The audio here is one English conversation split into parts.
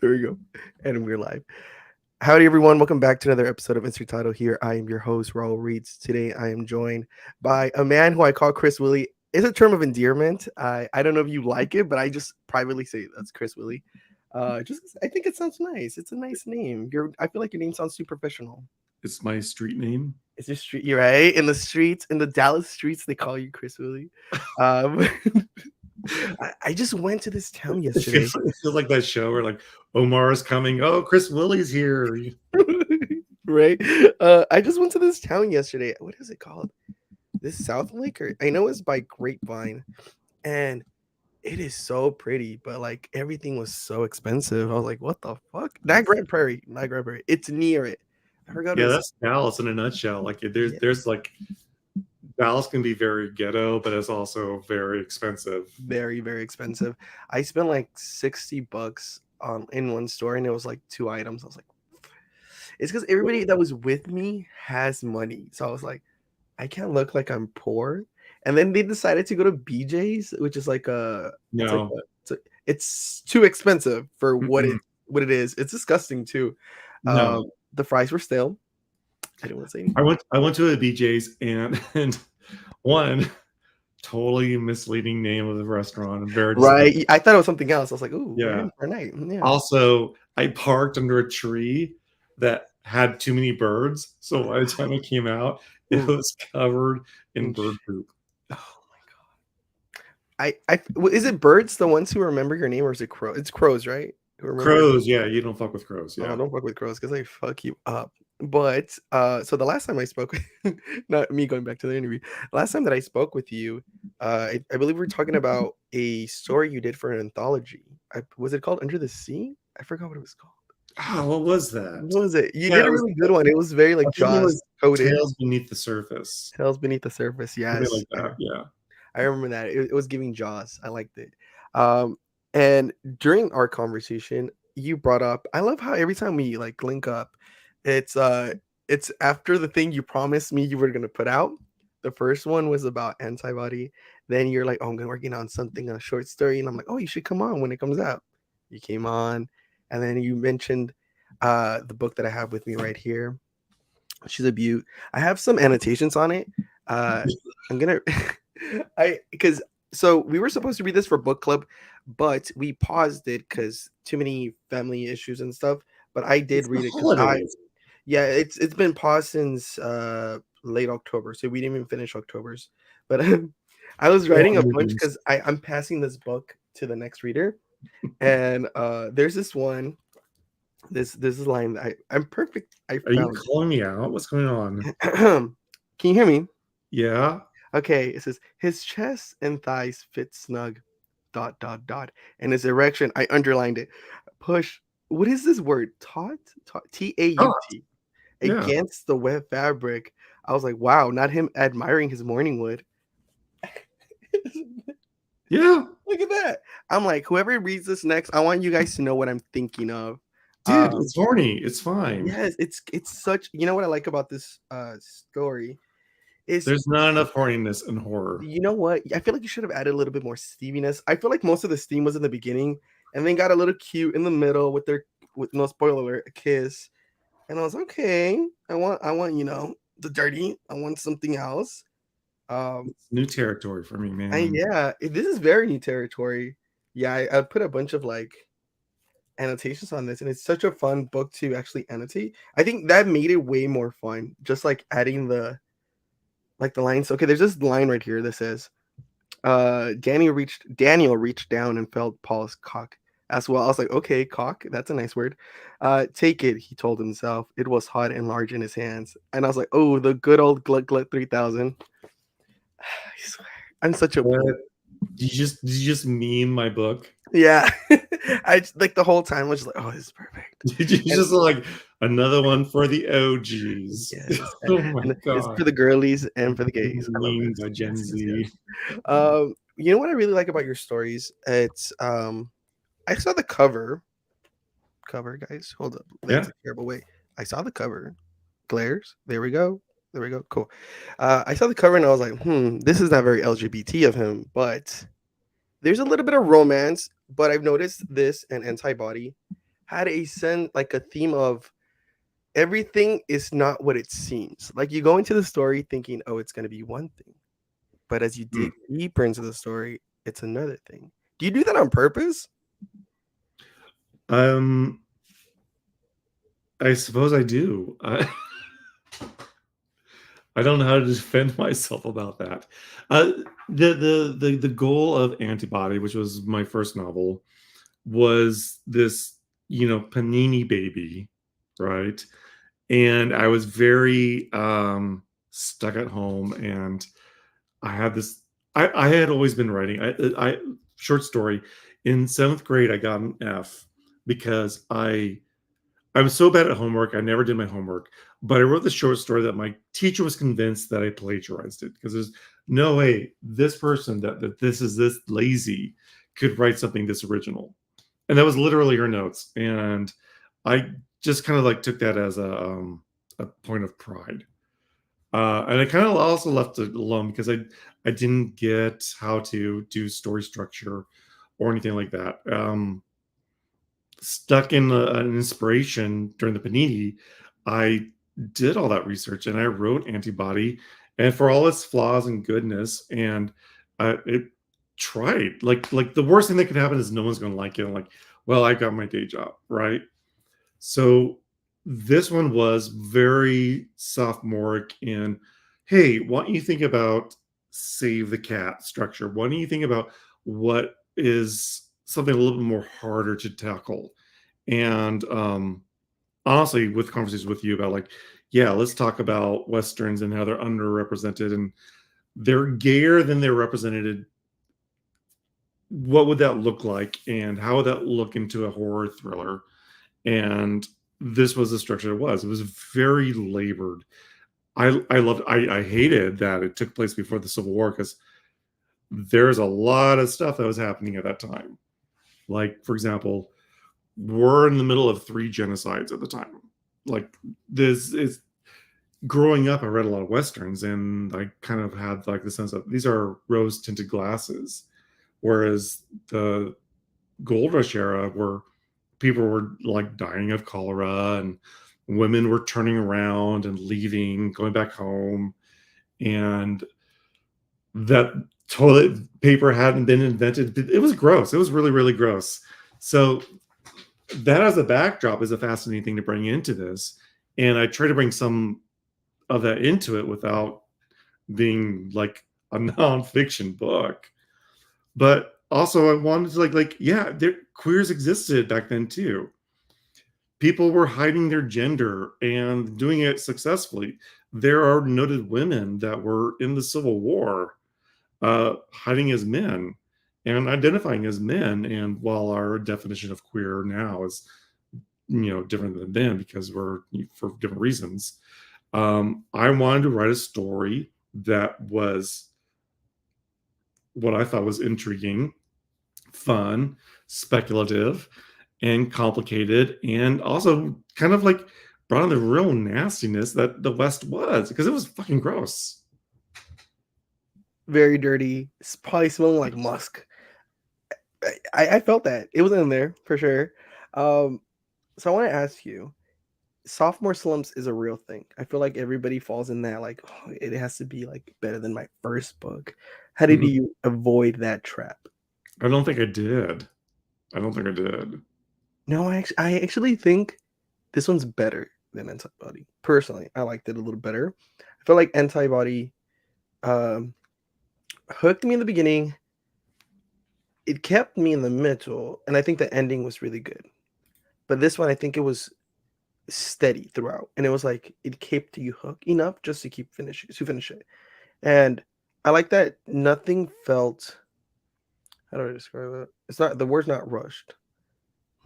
There we go. And we're live. Howdy, everyone. Welcome back to another episode of Insert Title here. I am your host, Raul Reeds. Today, I am joined by a man who I call Chris Willie. It's a term of endearment. I don't know if you like it, but I just privately say that's Chris Willie. Just 'cause I think it sounds nice. It's a nice name. I feel like your name sounds too professional. It's my street name. It's your street. You're right. In the streets, in the Dallas streets, they call you Chris Willie. Um, I just went to this town It yesterday. feels like that show where like Omar is coming. Oh, Chris Willie's here. Right? I just went to this town yesterday. What is it called? This South Lake, or I know it's by Grapevine, and it is so pretty, but like everything was so expensive. I was like, what the fuck? Not Grand Prairie, not Grand Prairie. It's near it. I forgot Yeah, it was. that's Dallas in a nutshell. Like Yeah. there's like Dallas can be very ghetto, but it's also very expensive. Very, very expensive. I spent like $60 on in one store, and it was like 2 items. I was like, it's because everybody that was with me has money. So I was like, I can't look like I'm poor. And then they decided to go to BJ's, which is like No, it's too expensive for what Mm-mm. it is. It's disgusting too. No. The fries were stale. I didn't want to say anything. I went to a BJ's and one totally misleading name of the restaurant. I'm very Right. I thought it was something else. I was like, ooh, we're Yeah. in for a night. Yeah. Also, I parked under a tree that had too many birds. So by the time it came out, it Ooh. was covered in bird poop. Oh my god. Is it birds the ones who remember your name, or is it crow? It's crows, right? Who remember your Crows, yeah, you don't fuck with crows. Oh, Yeah. don't fuck with crows because they fuck you up. But so the last time I spoke with not me going back to the interview, last time that I spoke with you, I believe we were talking about a story you did for an anthology. Was it called Under the Sea? I forgot what it was called. Ah, what was that? What was it? You Yeah, did it a was, really good one. It was very I like think it Jaws was coded. Tales Beneath the Surface. Tales Beneath the Surface. Something Yes. like that. Yeah. I remember that. It was giving Jaws. I liked it. And during our conversation, you brought up. I love how every time we like link up, it's after the thing you promised me you were gonna put out. The first one was about antibody. Then you're like, "Oh, I'm gonna working on something, a short story," and I'm like, "Oh, you should come on when it comes out." You came on, and then you mentioned the book that I have with me right here. She's a beaut. I have some annotations on it. I'm gonna because so we were supposed to read this for book club, but we paused it because too many family issues and stuff. But I did It's the read it because holidays. it's been paused since late October, so we didn't even finish October's. But I was writing a bunch because I'm passing this book to the next reader, and there's this one. This is line that I'm perfect. I Are you found. calling me out? What's going on? Can you hear me? Yeah. Okay, it says his chest and thighs fit snug. Dot dot dot. And his erection, I underlined it. Push. What is this word? Taut? Oh, Taut. yeah. Against the wet fabric. I was like, wow, not him admiring his morning wood. Yeah. Look at that. I'm like, whoever reads this next, I want you guys to know what I'm thinking of. Dude, it's horny. It's fine. Yes, it's such. You know what I like about this story is There's not enough horniness in horror. you know what? I feel like you should have added a little bit more steaminess. I feel like most of the steam was in the beginning, and then got a little cute in the middle with no spoiler alert, a kiss. And I was okay. I want the dirty. I want something else. It's new territory for me, man. And yeah, this is very new territory. Yeah, I put a bunch of like annotations on this, and it's such a fun book to actually annotate. I think that made it way more fun. Just like adding the lines. Okay, there's this line right here that says, Daniel reached down and felt Paul's cock as well. I was like, okay, cock, that's a nice word. Take it, he told himself. It was hot and large in his hands. And I was like, oh, the good old Glut Glut 3000. I swear. I'm such a Did you just meme my book? yeah. I like the whole time was just like, oh, this is perfect. Did you just like another one for the OGs? Yes. Oh my god. It's for the girlies and for the gays. I love Memed it. by Gen Yes, Z. yes, yes. You know what I really like about your stories? It's I saw the cover, guys. Hold up. That's a terrible way. I saw the cover. Glares. There we go. Cool. I saw the cover and I was like, this is not very LGBT of him, but there's a little bit of romance. But I've noticed this and Antibody had a sense, like a theme of everything is not what it seems. Like you go into the story thinking, oh, it's gonna be one thing, but as you Mm. dig deeper into the story, it's another thing. Do you do that on purpose? Um, I suppose I do. I don't know how to defend myself about that. Uh, the goal of Antibody, which was my first novel, was this, panini baby, right? And I was very stuck at home, and I had this. I had always been writing. I short story in seventh grade. I got an F because I was so bad at homework. I never did my homework, but I wrote the short story that my teacher was convinced that I plagiarized it because there's no way this person that this is this lazy could write something this original. And that was literally her notes. And I just kind of like took that as a point of pride. And I kind of also left it alone because I didn't get how to do story structure or anything like that. Stuck in an inspiration during the panini, I did all that research and I wrote Antibody, and for all its flaws and goodness, and it tried. Like the worst thing that could happen is no one's going to like it. I'm like, well, I got my day job, right? So this one was very sophomoric in, hey, why don't you think about save the cat structure? Why don't you think about what is something a little bit more harder to tackle? And honestly, with conversations with you about like, yeah, let's talk about westerns and how they're underrepresented and they're gayer than they're represented. What would that look like, and how would that look into a horror thriller? And this was the structure it was. It was very labored. I hated that it took place before the Civil War because there's a lot of stuff that was happening at that time. Like, for example, we're in the middle of 3 genocides at the time. Like, this is growing up, I read a lot of westerns, and I kind of had like the sense of these are rose tinted glasses, whereas the gold rush era, where people were like dying of cholera and women were turning around and leaving, going back home, and that toilet paper hadn't been invented. It was gross. It was really, really gross. So that as a backdrop is a fascinating thing to bring into this. And I try to bring some of that into it without being like a nonfiction book. But also I wanted to yeah, queers existed back then too. People were hiding their gender and doing it successfully. There are noted women that were in the Civil War hiding as men and identifying as men. And while our definition of queer now is, different than then because we're for different reasons, I wanted to write a story that was what I thought was intriguing, fun, speculative, and complicated, and also kind of like brought in the real nastiness that the West was because it was fucking gross. Very dirty. It's probably smelling like musk. I felt that it was in there for sure. Um, so I want to ask you, sophomore slumps is a real thing. I feel like everybody falls in that like, oh, it has to be like better than my first book. How did Mhm. you avoid that trap? I don't think I did. I don't think I did. No, I actually think this one's better than Antibody. Personally, I liked it a little better. I feel like Antibody um, hooked me in the beginning. It kept me in the middle, and I think the ending was really good. But this one, I think it was steady throughout, and it was like it kept you hooked enough just to keep finishing to finish it. And I like that nothing felt. How do I describe it? It's not the word's not rushed.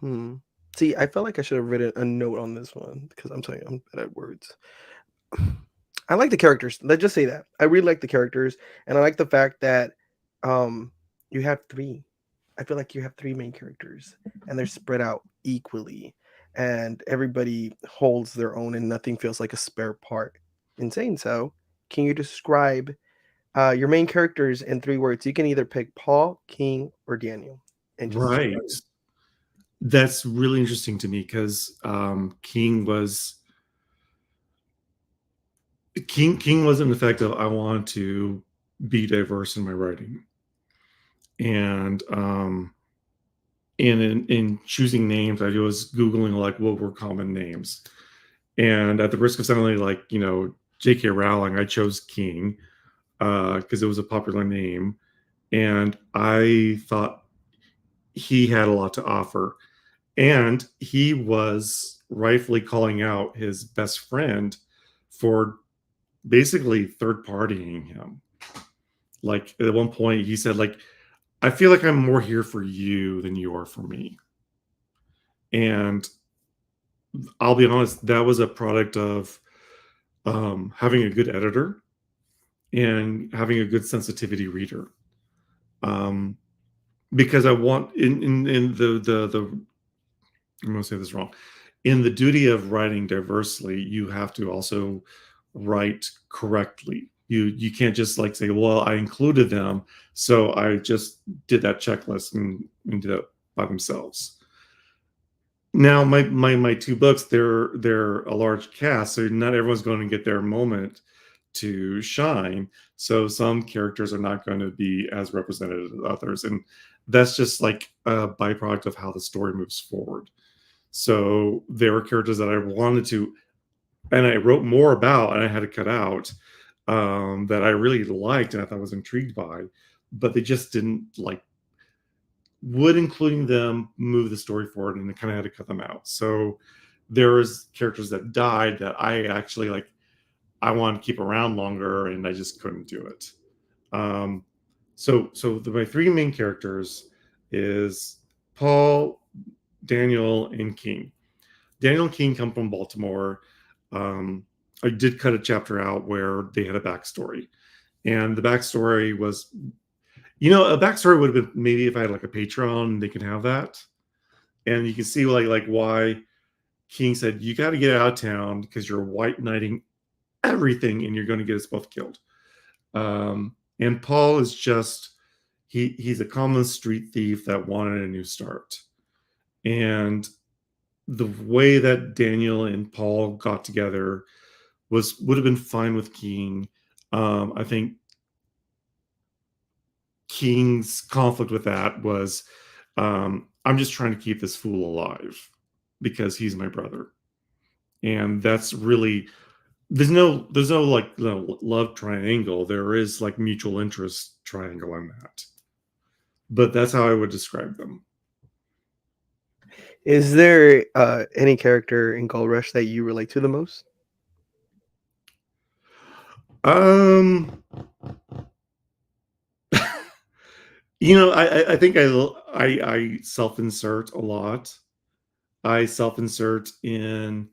Hmm. See, I felt like I should have written a note on this one because I'm telling you, I'm bad at words. I like the characters. Let's just say that. I really like the characters, and I like the fact that um you have three. I feel like you have three main characters and they're spread out equally and everybody holds their own and nothing feels like a spare part. In saying so, can you describe your main characters in 3 words? You can either pick Paul, King, or Daniel and just Right. describe it. That's really interesting to me because King was an effect of I want to be diverse in my writing, and in choosing names, I was googling like what were common names, and at the risk of sounding like J.K. Rowling, I chose King because it was a popular name, and I thought he had a lot to offer, and he was rightfully calling out his best friend for basically third partying him. Like at one point, he said, like, I feel like I'm more here for you than you are for me. And I'll be honest, that was a product of having a good editor and having a good sensitivity reader. Um, because I want in the I'm going to say this wrong. In the duty of writing diversely, you have to also write correctly. You can't just like say, well, I included them, so I just did that checklist and did it by themselves. Now, my two books, they're a large cast, so not everyone's going to get their moment to shine. So some characters are not going to be as represented as others, and that's just like a byproduct of how the story moves forward. So there were characters that I wanted to, and I wrote more about, and I had to cut out that I really liked and I thought I was intrigued by, but they just didn't like would including them move the story forward, and I kind of had to cut them out. So there was characters that died that I actually like. I wanted to keep around longer, and I just couldn't do it. Um, my three main characters is Paul, Daniel, and King. Daniel and King come from Baltimore. Um, I did cut a chapter out where they had a backstory, and the backstory was, a backstory would have been maybe if I had like a Patreon, they could have that, and you can see like why King said you got to get out of town because you're white knighting everything, and you're going to get us both killed. And Paul is just he's a common street thief that wanted a new start, and the way that Daniel and Paul got together would have been fine with King. I think King's conflict with that was I'm just trying to keep this fool alive because he's my brother. And that's really there's no like love triangle. There is like mutual interest triangle in that. But that's how I would describe them. Is there any character in Gold Rush that you relate to the most? Um I think I self-insert a lot. I self-insert in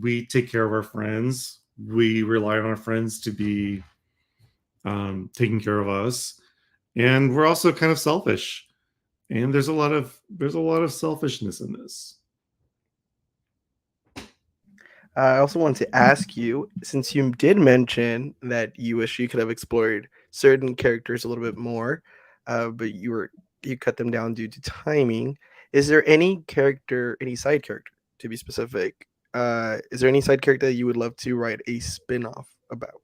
we take care of our friends. We rely on our friends to be taking care of us, and we're also kind of selfish. And there's a lot of selfishness in this. I also wanted to ask you, since you did mention that you wish you could have explored certain characters a little bit more, but you cut them down due to timing. Is there any character, any side character to be specific? Is there any side character that you would love to write a spin-off about?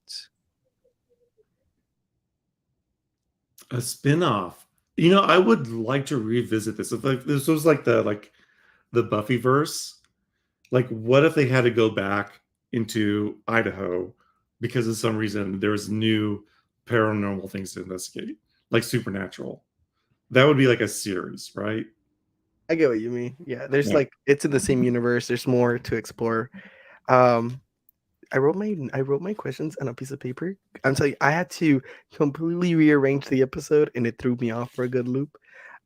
A spin-off. I would like to revisit this. If like this was like the Buffy verse, like what if they had to go back into Idaho because of some reason there's new paranormal things to investigate, like supernatural. That would be like a series, right? I get what you mean. Yeah, there's Yeah. like it's in the same universe. There's more to explore. Um, I wrote my questions on a piece of paper. I'm telling you, I had to completely rearrange the episode, and it threw me off for a good loop.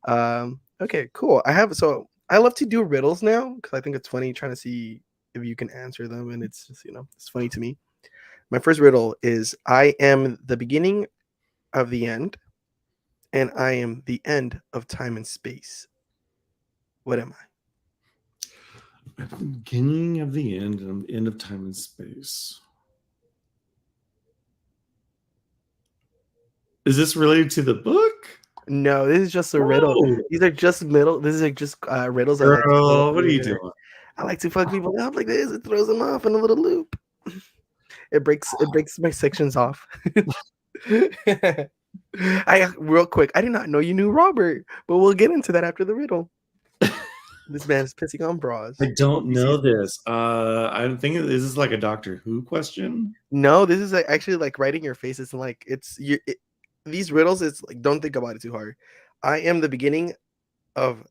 Okay, cool. I love to do riddles now because I think it's funny trying to see if you can answer them, and it's just it's funny to me. My first riddle is: I am the beginning of the end, and I am the end of time and space. What am I? At the beginning of the end and the end of time and space. Is this related to the book? No, this is just a riddle. No, These are just middle. This is like just riddles I like to pull up girl, on what are the you internet. doing? I like to fuck people up like this. It throws them off in a little loop. It breaks my sections off. I real quick. I did not know you knew Robert, but we'll get into that after the riddle. This man is pissing on bras. I Hope don't he know sees this. this. I'm thinking this is like a Doctor Who question. No, this is like actually like writing your faces and like it's you. These riddles. It's like don't think about it too hard. I am the beginning of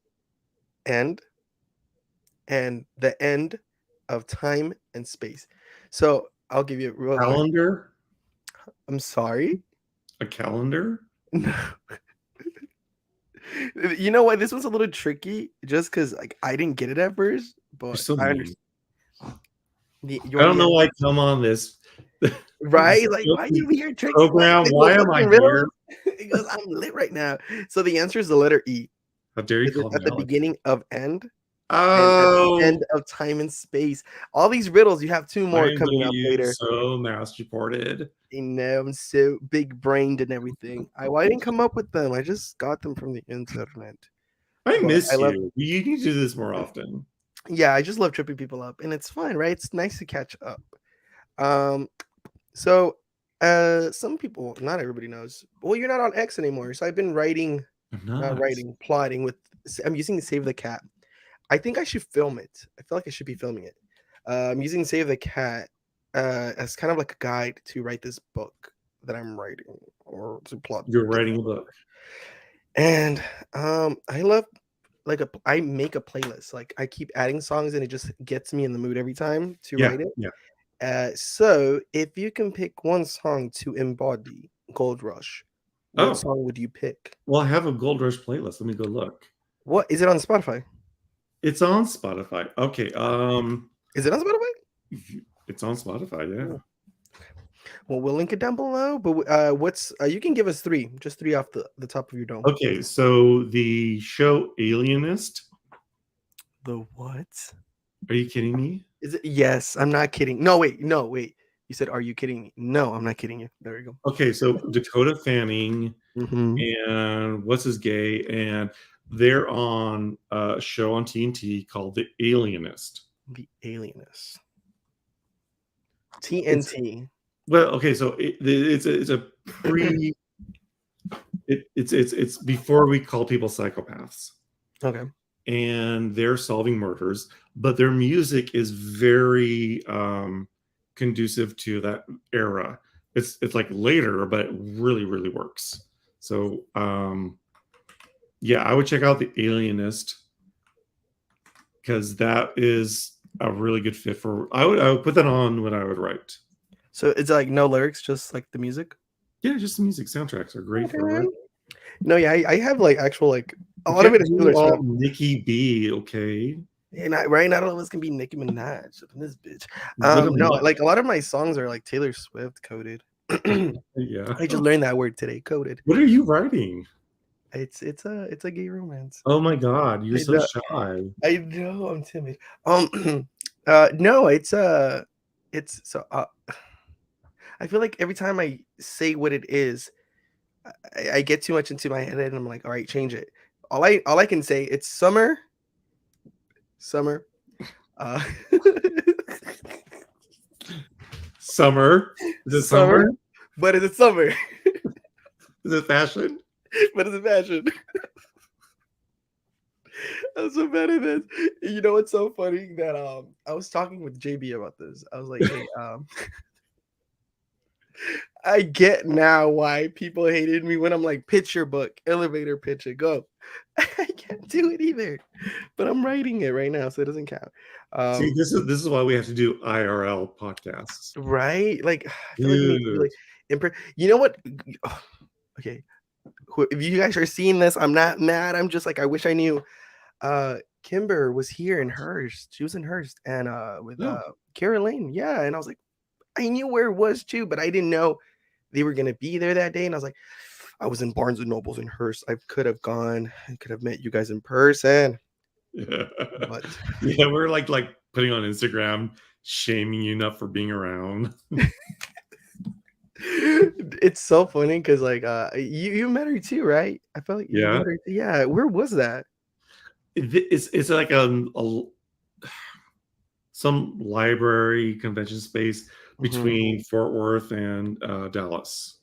end and the end of time and space. So I'll give you real quick. Calendar? I'm sorry. A calendar? You know what? This one's a little tricky, just because like I didn't get it at first, You're but so I mean. understand. You I want don't the know why answer? I come on this Right? Like, why filthy you here trick? Why you program. think we're Why am I fucking here? riddles? Because I'm lit right now. So the answer is the letter E. How dare you Because call it's me at the Alex? beginning of end and at the Oh, end of time and space. All these riddles, you have two I more am coming doing up you later. so mass reported. You know, I'm so big brained and everything. I didn't come up with them. I just got them from the internet. I But I miss love, you. You need to do this more often. yeah, I just love tripping people up, and it's fun, right? It's nice to catch up. Um, so, some people, not everybody knows. Well, you're not on X anymore, so I've been writing, I'm not not. writing, plotting with. I'm using Save the Cat. I think I should film it. I feel like I should be filming it. I'm using Save the Cat as kind of like a guide to write this book that I'm writing or to plot You're this writing a episode. book. And I love like I make a playlist. Like I keep adding songs and it just gets me in the mood every time to Yeah, write it. yeah. So if you can pick one song to embody Gold Rush, what Oh, song would you pick? well, I have a Gold Rush playlist. Let me go look. What is it on Spotify? It's on Spotify. Okay. Is it on Spotify? It's on Spotify. Yeah. Cool. Well, we'll link it down below. But what's you can give us three, just three off the top of your dome. Okay. So the show Alienist. The what? Are you kidding me? Is it? Yes, I'm not kidding. No, wait, no, wait. You said, "Are you kidding me?" No, I'm not kidding you. There you go. Okay. So Dakota Fanning Mm-hmm. and what's his gay, and they're on a show on TNT called The Alienist. The Alienist. It's TNT. well, okay. So it's a pre. It's before we call people psychopaths, Okay. and they're solving murders, but their music is very conducive to that era. It's like later, but it really works. So yeah, I would check out The Alienist because that is a really good fit for. I would put that on when I would write. So it's like no lyrics, just like the music. Yeah, just the music soundtracks are great for Okay. it. No, yeah, I have like actual like a You lot of it can't is do Taylor all Swift. Nikki B, okay? And right now, all of us can be Nicki Minaj up in this bitch. Look at No, me. like a lot of my songs are like Taylor Swift coded. I Yeah. just learned that word today, coded. What are you writing? It's a gay romance. Oh my God, you're I so know, shy. I know, I'm timid. No, it's so. I feel like every time I say what it is, I get too much into my head and I'm like, all right, change it. All I can say it's summer, summer. Uh, Summer? Is it summer, summer? but it's summer, Is it fashion? but it's a fashion. I'm so bad at this. You know what's so funny that I was talking with JB about this. I was like, hey, I get now why people hated me when I'm like, pitch your book, elevator pitch it, go. I can't do it either, but I'm writing it right now, so it doesn't count. See, Um, this is why we have to do IRL podcasts. right? Like, I feel like we need to be Dude. like, you know what? Okay, if you guys are seeing this, I'm not mad. I'm just like, I wish I knew. Kimber was here in Hearst. She was in Hearst and with No. Caroline. Yeah, and I was like, I knew where it was too, but I didn't know they were gonna be there that day. And I was like, I was in Barnes and Nobles in Hearst. I could have gone. I could have met you guys in person, Yeah. but Yeah, we're like putting on Instagram, shaming you enough for being around. It's so funny because like you met her too, right? I felt like you Yeah. met her. Yeah, where was that? It's like some library convention space Hmm. between Fort Worth and Dallas.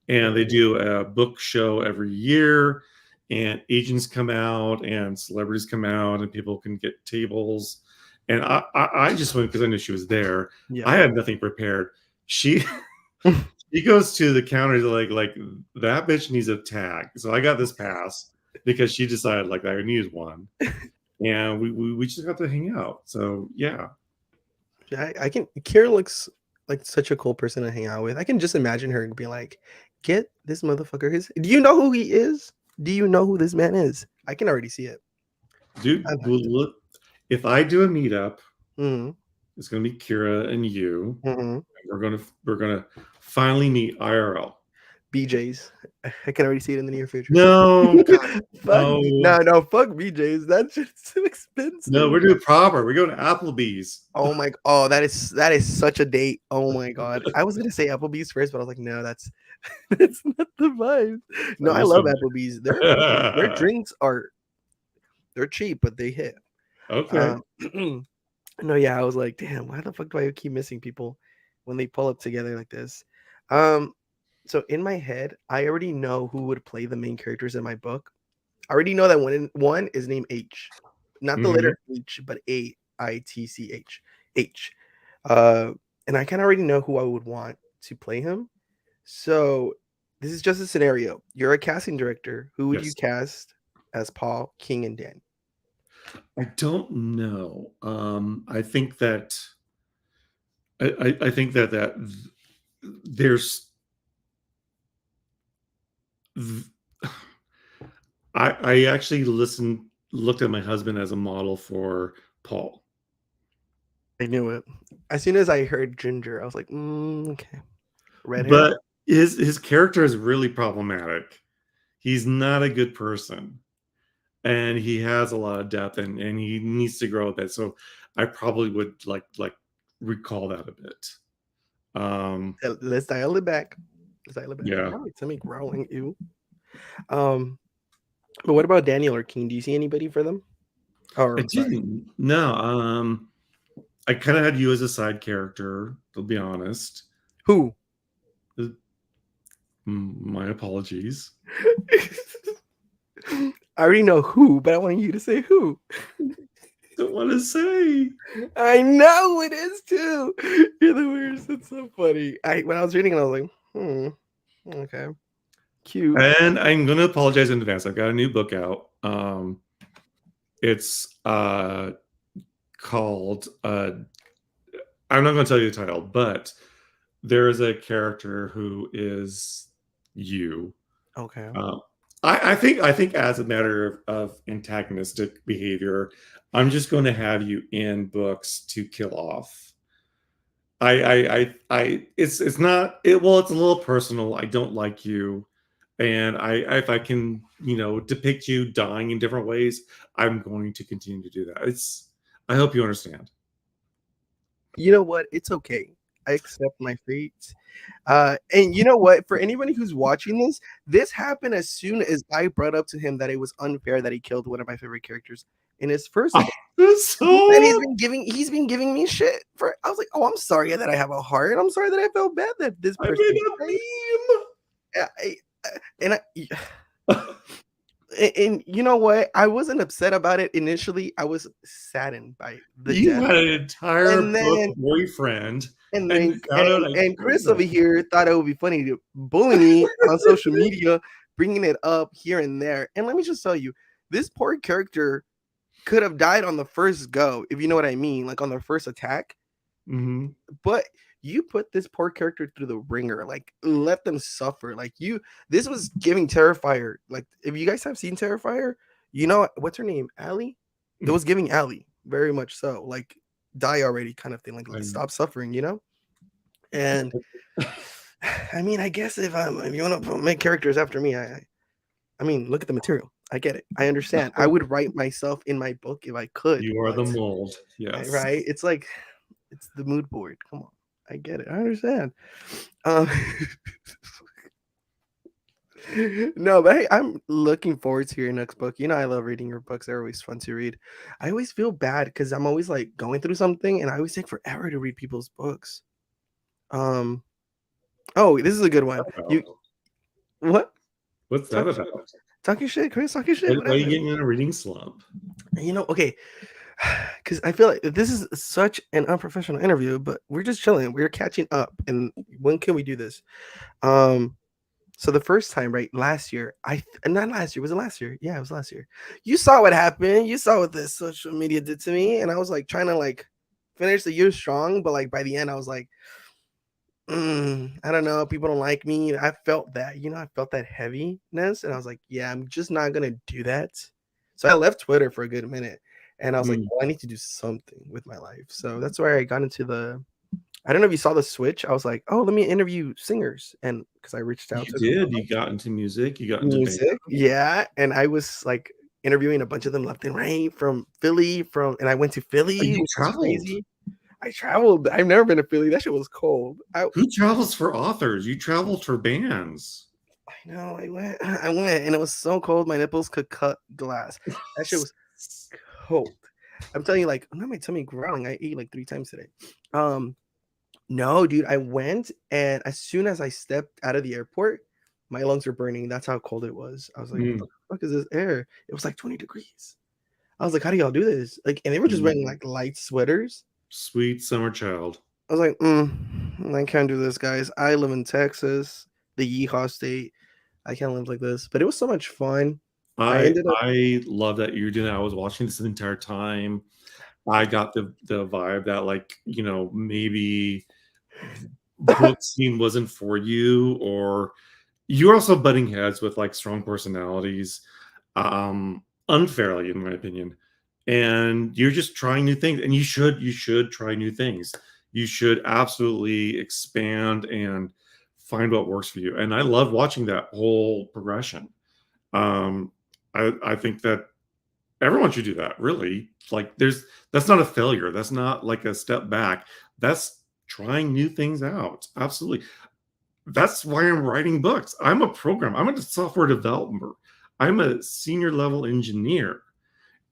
And they Okay. do a book show every year, and agents come out and celebrities come out and people can get tables. And I just went because I knew she was there. I Yeah. had nothing prepared. She she goes to the counter like that bitch needs a tag. So I got this pass because she decided like I needed one. And we just got to hang out. So yeah. Yeah, I can. Kira looks like such a cool person to hang out with. I can just imagine her being like, "Get this motherfucker his. Do you know who he is? Do you know who this man is? I can already see it. I Dude, like we'll it. look if I do a meetup, Mm-hmm. it's gonna be Kira and you. Mm-hmm. We're gonna finally meet IRL. BJ's. I can already see it in the near future. No, God, Fuck. no, No, fuck BJ's. That's just too no. expensive. We're doing proper. We're going to Applebee's. Oh, that is such a date. Oh my god. I was gonna say Applebee's first, but I was like, no, that's that's not the vibe. I No, I wish love so Applebee's. Their bad. drinks are they're cheap, but they hit. Okay. Um, no, yeah, I was like, damn, why the fuck do I keep missing people when they pull up together like this? Um, so in my head, I already know who would play the main characters in my book. I already know that one is named H, not the Hmm. letter H, but Itch. H. Uh, and I kind of already know who I would want to play him. So this is just a scenario. You're a casting director. Who would you Yes. cast as Paul, King, and Dan? I don't know. I think that I think that there's I actually looked at my husband as a model for Paul. I knew it. As soon as I heard Ginger, I was like, okay, red hair. But his character is really problematic. He's not a good person, and he has a lot of depth, and he needs to grow a bit. So I probably would like recall that a bit. Let's dial it back. Let's dial it back. Yeah, Oh, it's me growling you. Um, but what about Daniel or King? Do you see anybody for them? Or I I'm sorry, didn't. No, I kind of had you as a side character. To be honest, who? Uh, my apologies. I already know who, but I want you to say who. Don't want to say. I know it is too. You're the worst. It's so funny. I when I was reading it, I was like, okay, cute. And I'm going to apologize in advance. I've got a new book out. It's called. I'm not going to tell you the title, but there is a character who is you. Okay. Uh, I think as a matter of antagonistic behavior, I'm just going to have you in books to kill off. It's not it. Well, it's a little personal. I don't like you, and if I can depict you dying in different ways, I'm going to continue to do that. I hope you understand. You know what? It's okay. I accept my fate. And you know what? For anybody who's watching this, this happened as soon as I brought up to him that it was unfair that he killed one of my favorite characters in his first book. And So he's been giving me shit for. I was like, oh, I'm sorry that I have a heart. I'm sorry that I felt bad that this I person made died. I, and I, a and you know what? I wasn't upset about it initially. I was saddened by the You death. had an entire And book then boyfriend, and and you then found out I and killed Chris over him. here thought it would be funny to bully me on social media, bringing it up here and there. And let me just tell you, this poor character could have died on the first go, if you know what I mean, like on the first attack. Mhm. But you put this poor character through the ringer, like let them suffer. Like this was giving Terrifier. Like if you guys have seen Terrifier, you know what's her name, Allie. It was giving Allie very much so, like die already kind of thing, like I'm stop suffering, And I mean, I guess if you want to make characters after me, I mean, look at the material. I get it. I understand. I would write myself in my book if I could, You are but the mold, yes. right, it's like it's the mood board. Come on, I get it. I understand. Um, no, but hey, I'm looking forward to your next book. You know, I love reading your books. They're always fun to read. I always feel bad because I'm always like going through something, and I always take forever to read people's books. Um. Oh, this is a good one. You About? what? What's that Talk, about? talking shit, Chris. Talking shit. What Why are you happened? getting in a reading slump? Okay, because I feel like this is such an unprofessional interview, but we're just chilling. We're catching up, and when can we do this? Um. So the first time, right, last year, not last year, was it last year? Yeah, it was last year. You saw what happened. You saw what the social media did to me, and I was like trying to like finish the year strong, but like by the end, I was like, I don't know, people don't like me. I felt that, I felt that heaviness, and I was like, yeah, I'm just not gonna do that. So I left Twitter for a good minute, and I was like, Mm. well, I need to do something with my life. So that's where I got into the. I don't know if you saw the switch. I was like, oh, let me interview singers, and because I reached out You to a couple did. You got into music. You got into band. music, yeah, and I was, like, interviewing a bunch of them left and right from Philly, and I went to Oh, Philly, you which was traveled. crazy. I traveled. I've never been to Philly. That shit was cold. Who travels for authors? You traveled for bands. I know, I went, and it was so cold, my nipples could cut glass. That shit was cold. I'm telling you, like, not my tummy growling, I ate, like, 3 times today. Um, no, dude, I went, and as soon as I stepped out of the airport, my lungs were burning, that's how cold it was. I was like, "What Mm, the fuck is this air?" It was, like, 20 degrees. I was like, "How do y'all do this?" Like, and they were just mm. wearing, like, light sweaters. Sweet summer child. I was like, I can't do this, guys. I live in Texas, the yeehaw state. I can't live like this." But it was so much fun. I I ended up I love that you're doing that. I was watching this the entire time. I got the vibe that like, maybe book scene wasn't for you, or you're also butting heads with like strong personalities, unfairly, in my opinion. And you're just trying new things, and you should try new things. You should absolutely expand and find what works for you. And I love watching that whole progression. Um, I think that everyone should do that, really. Like, that's not a failure. That's not like a step back. That's trying new things out. Absolutely. That's why I'm writing books. I'm a software developer. I'm a senior level engineer,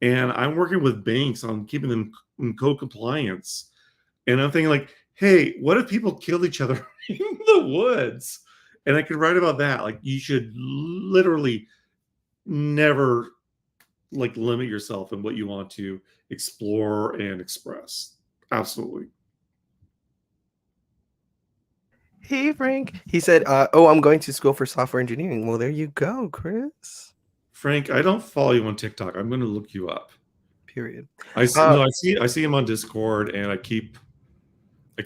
and I'm working with banks on keeping them in code compliance. And I'm thinking like, hey, what if people killed each other in the woods? And I could write about that. Like, you should literally never like limit yourself in what you want to explore and express. Absolutely. "Hey, Frank." He said, "Oh, I'm going to school for software engineering." Well, there you go, Chris. Frank, I don't follow you on TikTok. I'm going to look you up. Period. I see, Uh, no, I see him on Discord, and I keep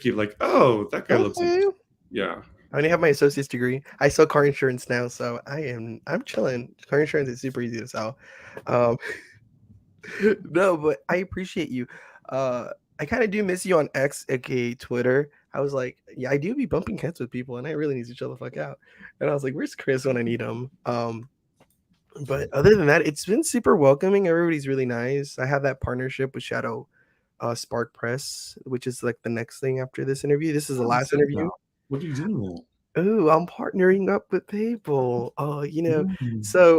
like, oh, that guy looks okay. interesting. Yeah. I only have my associate's degree. I sell car insurance now, so I'm chilling. Car insurance is super easy to sell. Um, no, but I appreciate you. I kind of do miss you on X, aka Twitter. I was like, yeah, I do be bumping heads with people, and I really need to chill the fuck out. And I was like, where's Chris when I need him? But other than that, it's been super welcoming. Everybody's really nice. I have that partnership with Shadow Spark Press, which is like the next thing after this interview. This is the What's last that interview. about? What are you doing there? Oh, I'm partnering up with people. Oh, Mm. so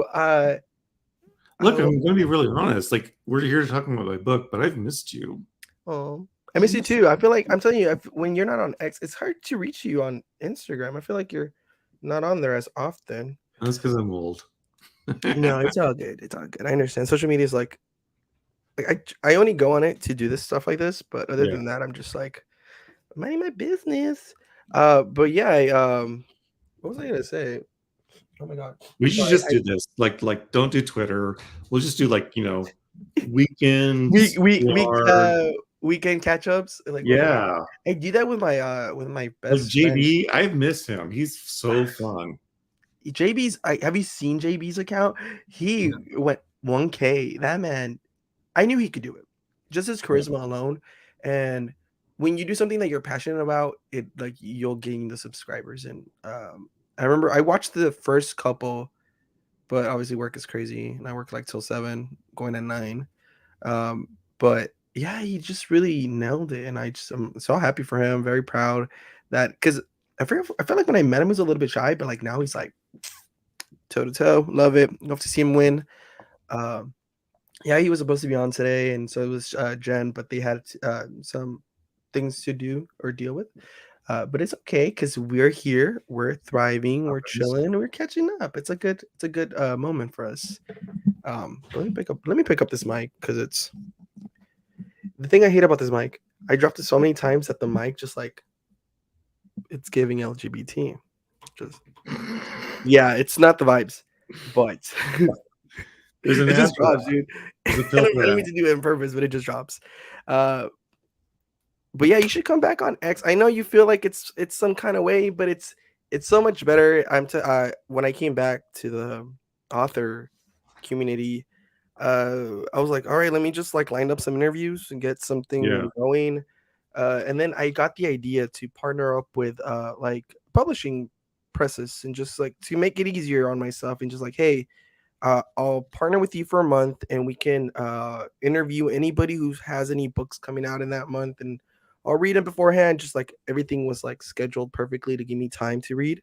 Look, I'll I'm going to be really honest. Like, we're here talking about my book, but I've missed you. oh, I I've miss you missed too. I feel like I'm telling you, when you're not on X, it's hard to reach you on Instagram. I feel like you're not on there as often. That's because I'm old. No, it's all good. It's all good. I understand. Social media is like I only go on it to do this stuff like this, but other Yeah. than that, I'm just like minding my business. But yeah, what was I gonna say? Oh my god. We So should just do this. Like, don't do Twitter. We'll just do like, week weekends, week week yard. weekend catch ups like with Yeah. I do that with my Like best friend. JB, I miss him. He's so fun. JB's have you seen JB's account? He Yeah. went 1K. That man, I knew he could do it. Just his Yeah. charisma alone. And when you do something that you're passionate about, it like you'll gain the subscribers. And I remember I watched the first couple, but obviously work is crazy. And I work like till 7, going at 9. But yeah, he just really nailed it, and I'm so happy for him. Very proud that because I feel like when I met him, he was a little bit shy, but like now he's like toe to toe. Love it. Love to see him win. Um, yeah, he was supposed to be on today, and so was Jen, but they had some things to do or deal with. But it's okay because we're here, we're thriving, we're Happens. chilling, we're catching up. It's a good moment for us. Let me pick up this mic because it's the thing I hate about this mic. I dropped it so many times that the mic just like it's giving LGBT. Just yeah, it's not the vibes, but There's an it ad just for drops, that. dude. There's a I filter don't ad. mean to do it on purpose, but it just drops. Uh, but yeah, you should come back on X. I know you feel like it's some kind of way, but it's so much better. When I came back to the author community, I was like, all right, let me just like line up some interviews and get Yeah. something going. And then I got the idea to partner up with like publishing presses and just like to make it easier on myself and just like, hey, I'll partner with you for a month and we can interview anybody who has any books coming out in that month and I'll read them beforehand. Just like everything was like scheduled perfectly to give me time to read.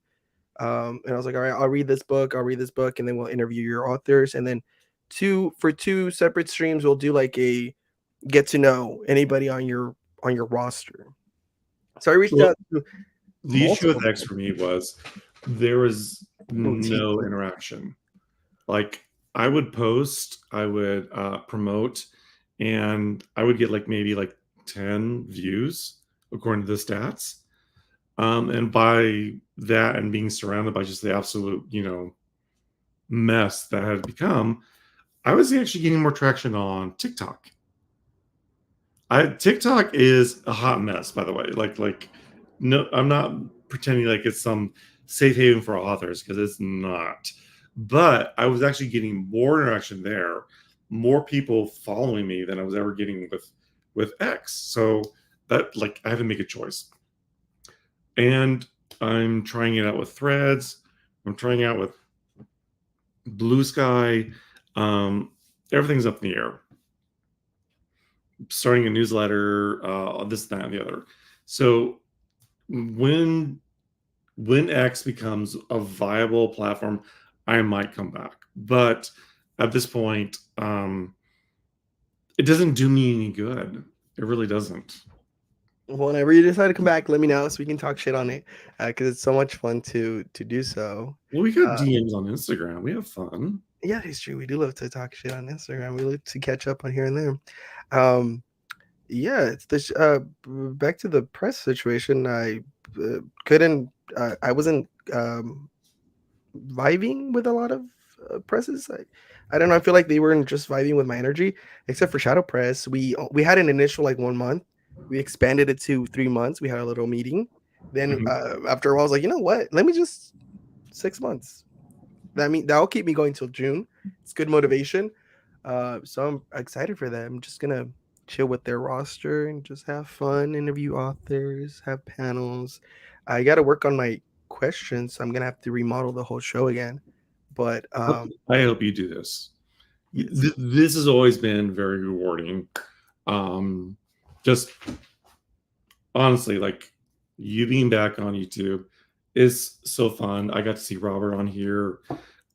And I was like, all right, I'll read this book, and then we'll interview your authors. And then two separate streams, we'll do like a get to know anybody on your roster. So I reached Well, out to the issue multiple with X for me was there was boutique. no interaction. Like I would post, I would promote, and I would get like maybe like 10 views according to the stats. And by that and being surrounded by just the absolute, mess that had become, I was actually getting more traction on TikTok. TikTok is a hot mess, by the way. Like no, I'm not pretending like it's some safe haven for authors because it's not. But I was actually getting more interaction there, more people following me than I was ever getting with X. So that like I had to make a choice, and I'm trying it out with Threads. I'm trying it out with Blue Sky. Um, Everything's up in the air. Starting a newsletter, this, that, and the other. So when X becomes a viable platform, I might come back. But at this point, it doesn't do me any good. It really doesn't. Whenever you decide to come back, let me know so we can talk shit on it because it's so much fun to do so. Well, we got Uh, DMs on Instagram. We have fun. yeah, it's true. We do love to talk shit on Instagram. We love to catch up on here and there. Um, yeah, it's this. Back to the press situation. Couldn't. I wasn't vibing with a lot of presses. I don't know. I feel like they weren't just vibing with my energy, except for Shadow Press. We had an initial like 1 month. We expanded it to 3 months. We had a little meeting. Then Mhm. after a while, I was like, you know what? Let me just 6 months. That'll keep me going till June. It's good motivation. So I'm excited for that. I'm just gonna chill with their roster and just have fun, interview authors, have panels. I got to work on my questions. So I'm gonna have to remodel the whole show again. But I hope you do this. yes, This has always been very rewarding. Just honestly, like you being back on YouTube is so fun. I got to see Robert on here,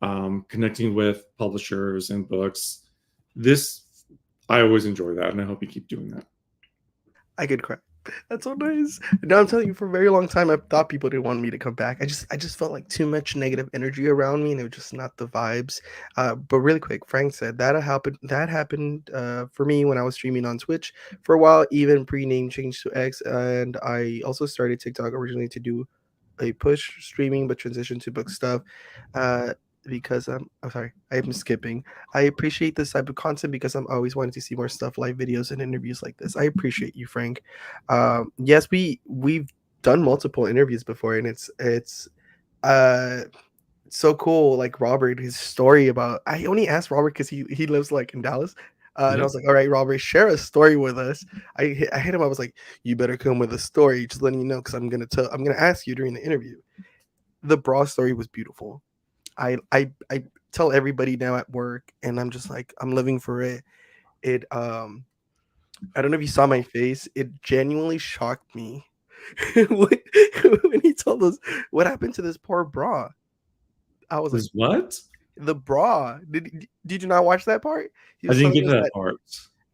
connecting with publishers and books. This I always enjoy that, and I hope you keep doing that. I could cry. That's so nice. No, I'm telling you, for a very long time, I thought people didn't want me to come back. I just felt like too much negative energy around me, and it was just not the vibes. But really quick, Frank said that happened. That happened for me when I was streaming on Twitch for a while, even pre-name change to X, and I also started TikTok originally to do a push streaming but transition to book stuff uh because I'm sorry, I'm skipping. I appreciate this type of content because I'm always wanting to see more stuff, live videos and interviews like this. I appreciate you, Frank. Yes, we've done multiple interviews before, and it's uh so cool. Like Robert, his story about I only asked Robert because he lives like in Dallas. And I Yeah. was like, all right, Robert, share a story with us. I hit him. I was like, you better come with a story, just letting you know, because I'm gonna ask you during the interview. The bra story was beautiful. I tell everybody now at work, and I'm just like I'm living for it. It I don't know if you saw my face. It genuinely shocked me when, when he told us what happened to this poor bra. I was like, Is what? the bra. Did you not watch that part? He I was didn't telling get to us that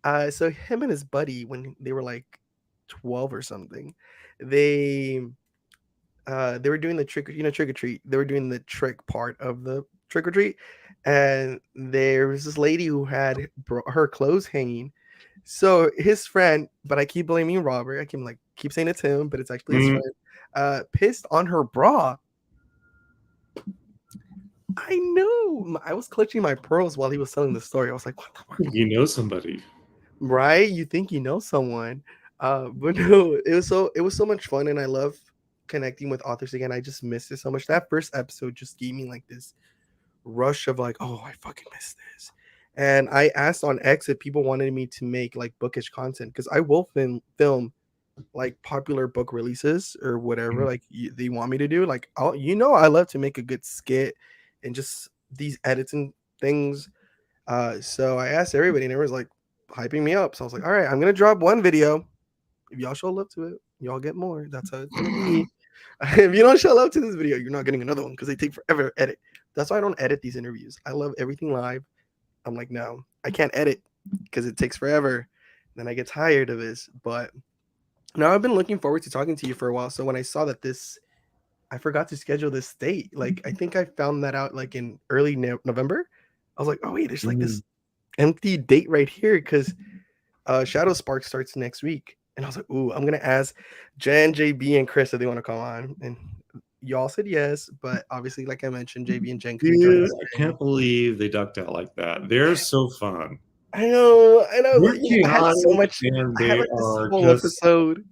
that. part. So him and his buddy, when they were like 12 or something, they they were doing the trick or treat. They were doing the trick part of the trick or treat, and there was this lady who had her clothes hanging. So his friend, but I keep blaming Robert. I keep saying it's him, but it's actually his Mm, friend. Pissed on her bra. I know. I was clutching my pearls while he was telling the story. I was like, what the fuck? you know somebody. Right? You think you know someone. But no, it was so much fun, and I love connecting with authors again. I just missed it so much. That first episode just gave me like this rush of like, oh, I fucking missed this. And I asked on X if people wanted me to make like bookish content because I will film like popular book releases or whatever Mm, like they want me to do. Like, I love to make a good skit and just these edits and things. So I asked everybody, and everyone's like hyping me up. So I was like, all right, I'm gonna drop one video. If y'all show love to it, y'all get more. That's how it's gonna be. If you don't show love to this video, you're not getting another one because they take forever to edit. That's why I don't edit these interviews. I love everything live. I'm like, no, I can't edit because it takes forever. Then I get tired of this. But now I've been looking forward to talking to you for a while. So when I saw that I forgot to schedule this date. Like I think I found that out like in early November. I was like, oh wait, there's like mm. this empty date right here because Shadow Spark starts next week. And I was like, ooh, I'm gonna ask Jen, JB, and Chris if they want to come on. And y'all said yes, but obviously, like I mentioned, JB and Jen couldn't join Dude, us I today. can't believe they ducked out like that. They're so fun. I know. They're I had so chaotic much. and I had they like this are whole just episode.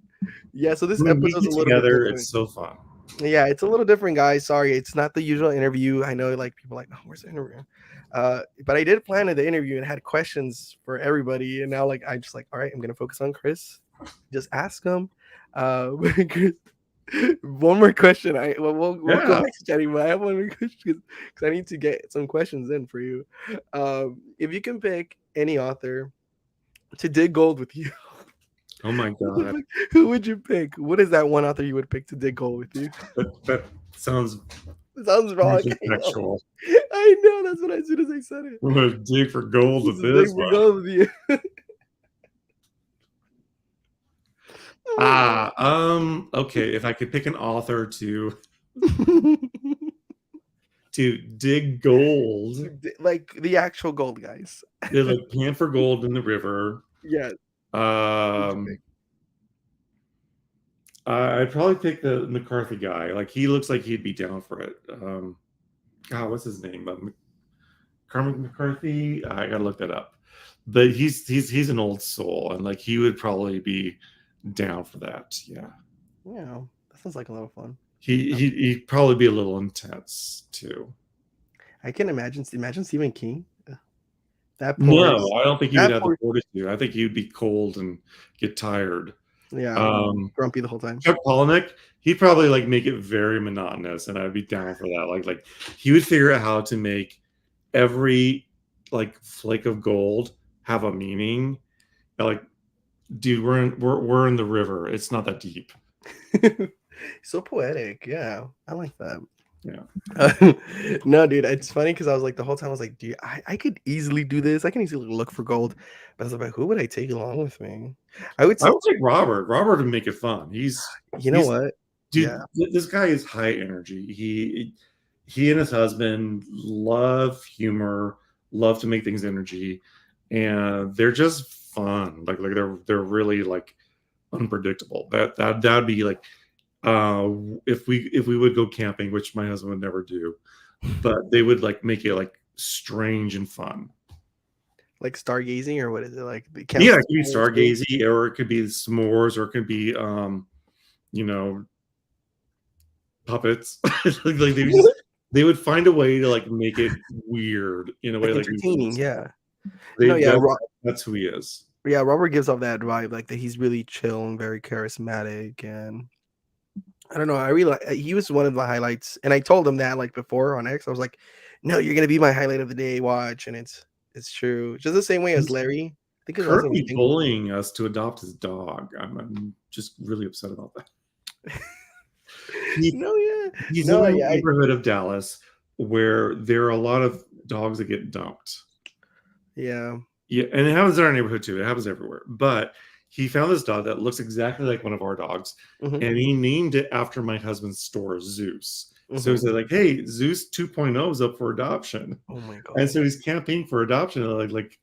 Yeah, so this when we episode's a get little bit together, different. it's so fun. Yeah, it's a little different, guys. Sorry, it's not the usual interview. I know, like people are like, oh, where's the interview? But I did plan the interview and had questions for everybody, and now like I just like, all right, I'm gonna focus on Chris. Just ask him. Chris, one more question. We'll go Yeah. back to chatting, but I have one more question because I need to get some questions in for you. If you can pick any author to dig gold with you, Oh my God. who would you pick? What is that one author you would pick to dig gold with you? That sounds It sounds wrong. I know. sexual. I know. That's what as soon as I said it. I'm gonna dig for gold This with is dig this for one. gold with you. Okay. If I could pick an author to dig gold, Like the actual gold guys. they're like pan for gold in the river. Yeah. Who'd you pick? Um, I'd probably pick the McCarthy guy. Like he looks like he'd be down for it. God, what's his name? Carmen McCarthy. I gotta look that up. But he's an old soul, and like he would probably be down for that. Yeah, Yeah, that sounds like a lot of fun. he'd probably be a little intense too. I can imagine Stephen King. That No, pours. I don't think he would That have the pours. fortitude. I think he'd be cold and get tired. Yeah, Um, grumpy the whole time. Chuck Palahniuk, he'd probably like make it very monotonous, and I'd be down for that. Like he would figure out how to make every like flake of gold have a meaning. Like, dude, we're in the river. It's not that deep. So poetic. Yeah, I like that. Yeah. No, dude, it's funny because I was like the whole time I was like, dude, I could easily do this. I can easily look for gold, but I was like, who would I take along with me? I would I say, would take Robert. Robert would make it fun. you know He's what? Yeah, dude. This guy is high energy. He and his husband love humor, love to make things energy, and they're just fun. Like they're really like unpredictable. That'd be like if we would go camping, which my husband would never do, but they would like make it like strange and fun. like stargazing or what is it like? The Yeah, council. it could be stargazing, or it could be s'mores, or it could be you know, puppets. Like they would find a way to like make it weird in a way Like like we entertaining. wouldn't. Yeah. They No, yeah, that's who he is. yeah. Robert gives off that vibe, like that he's really chill and very charismatic, and I don't know. I really he was one of the highlights, and I told him that like before on X. I was like, "No, you're gonna be my highlight of the day. Watch," and it's true. Just the same way as He's Larry. I think his last name's currently bullying us to adopt his dog. I'm just really upset about that. He No, yeah. he's in No, a yeah, neighborhood of Dallas where there are a lot of dogs that get dumped. yeah. Yeah, and it happens in our neighborhood too. It happens everywhere. But he found this dog that looks exactly like one of our dogs, Mhm, and he named it after my husband's store, Zeus. So he mhm. said, like, "Hey, Zeus 2.0 is up for adoption," Oh my and god. so he's campaigning for adoption. And like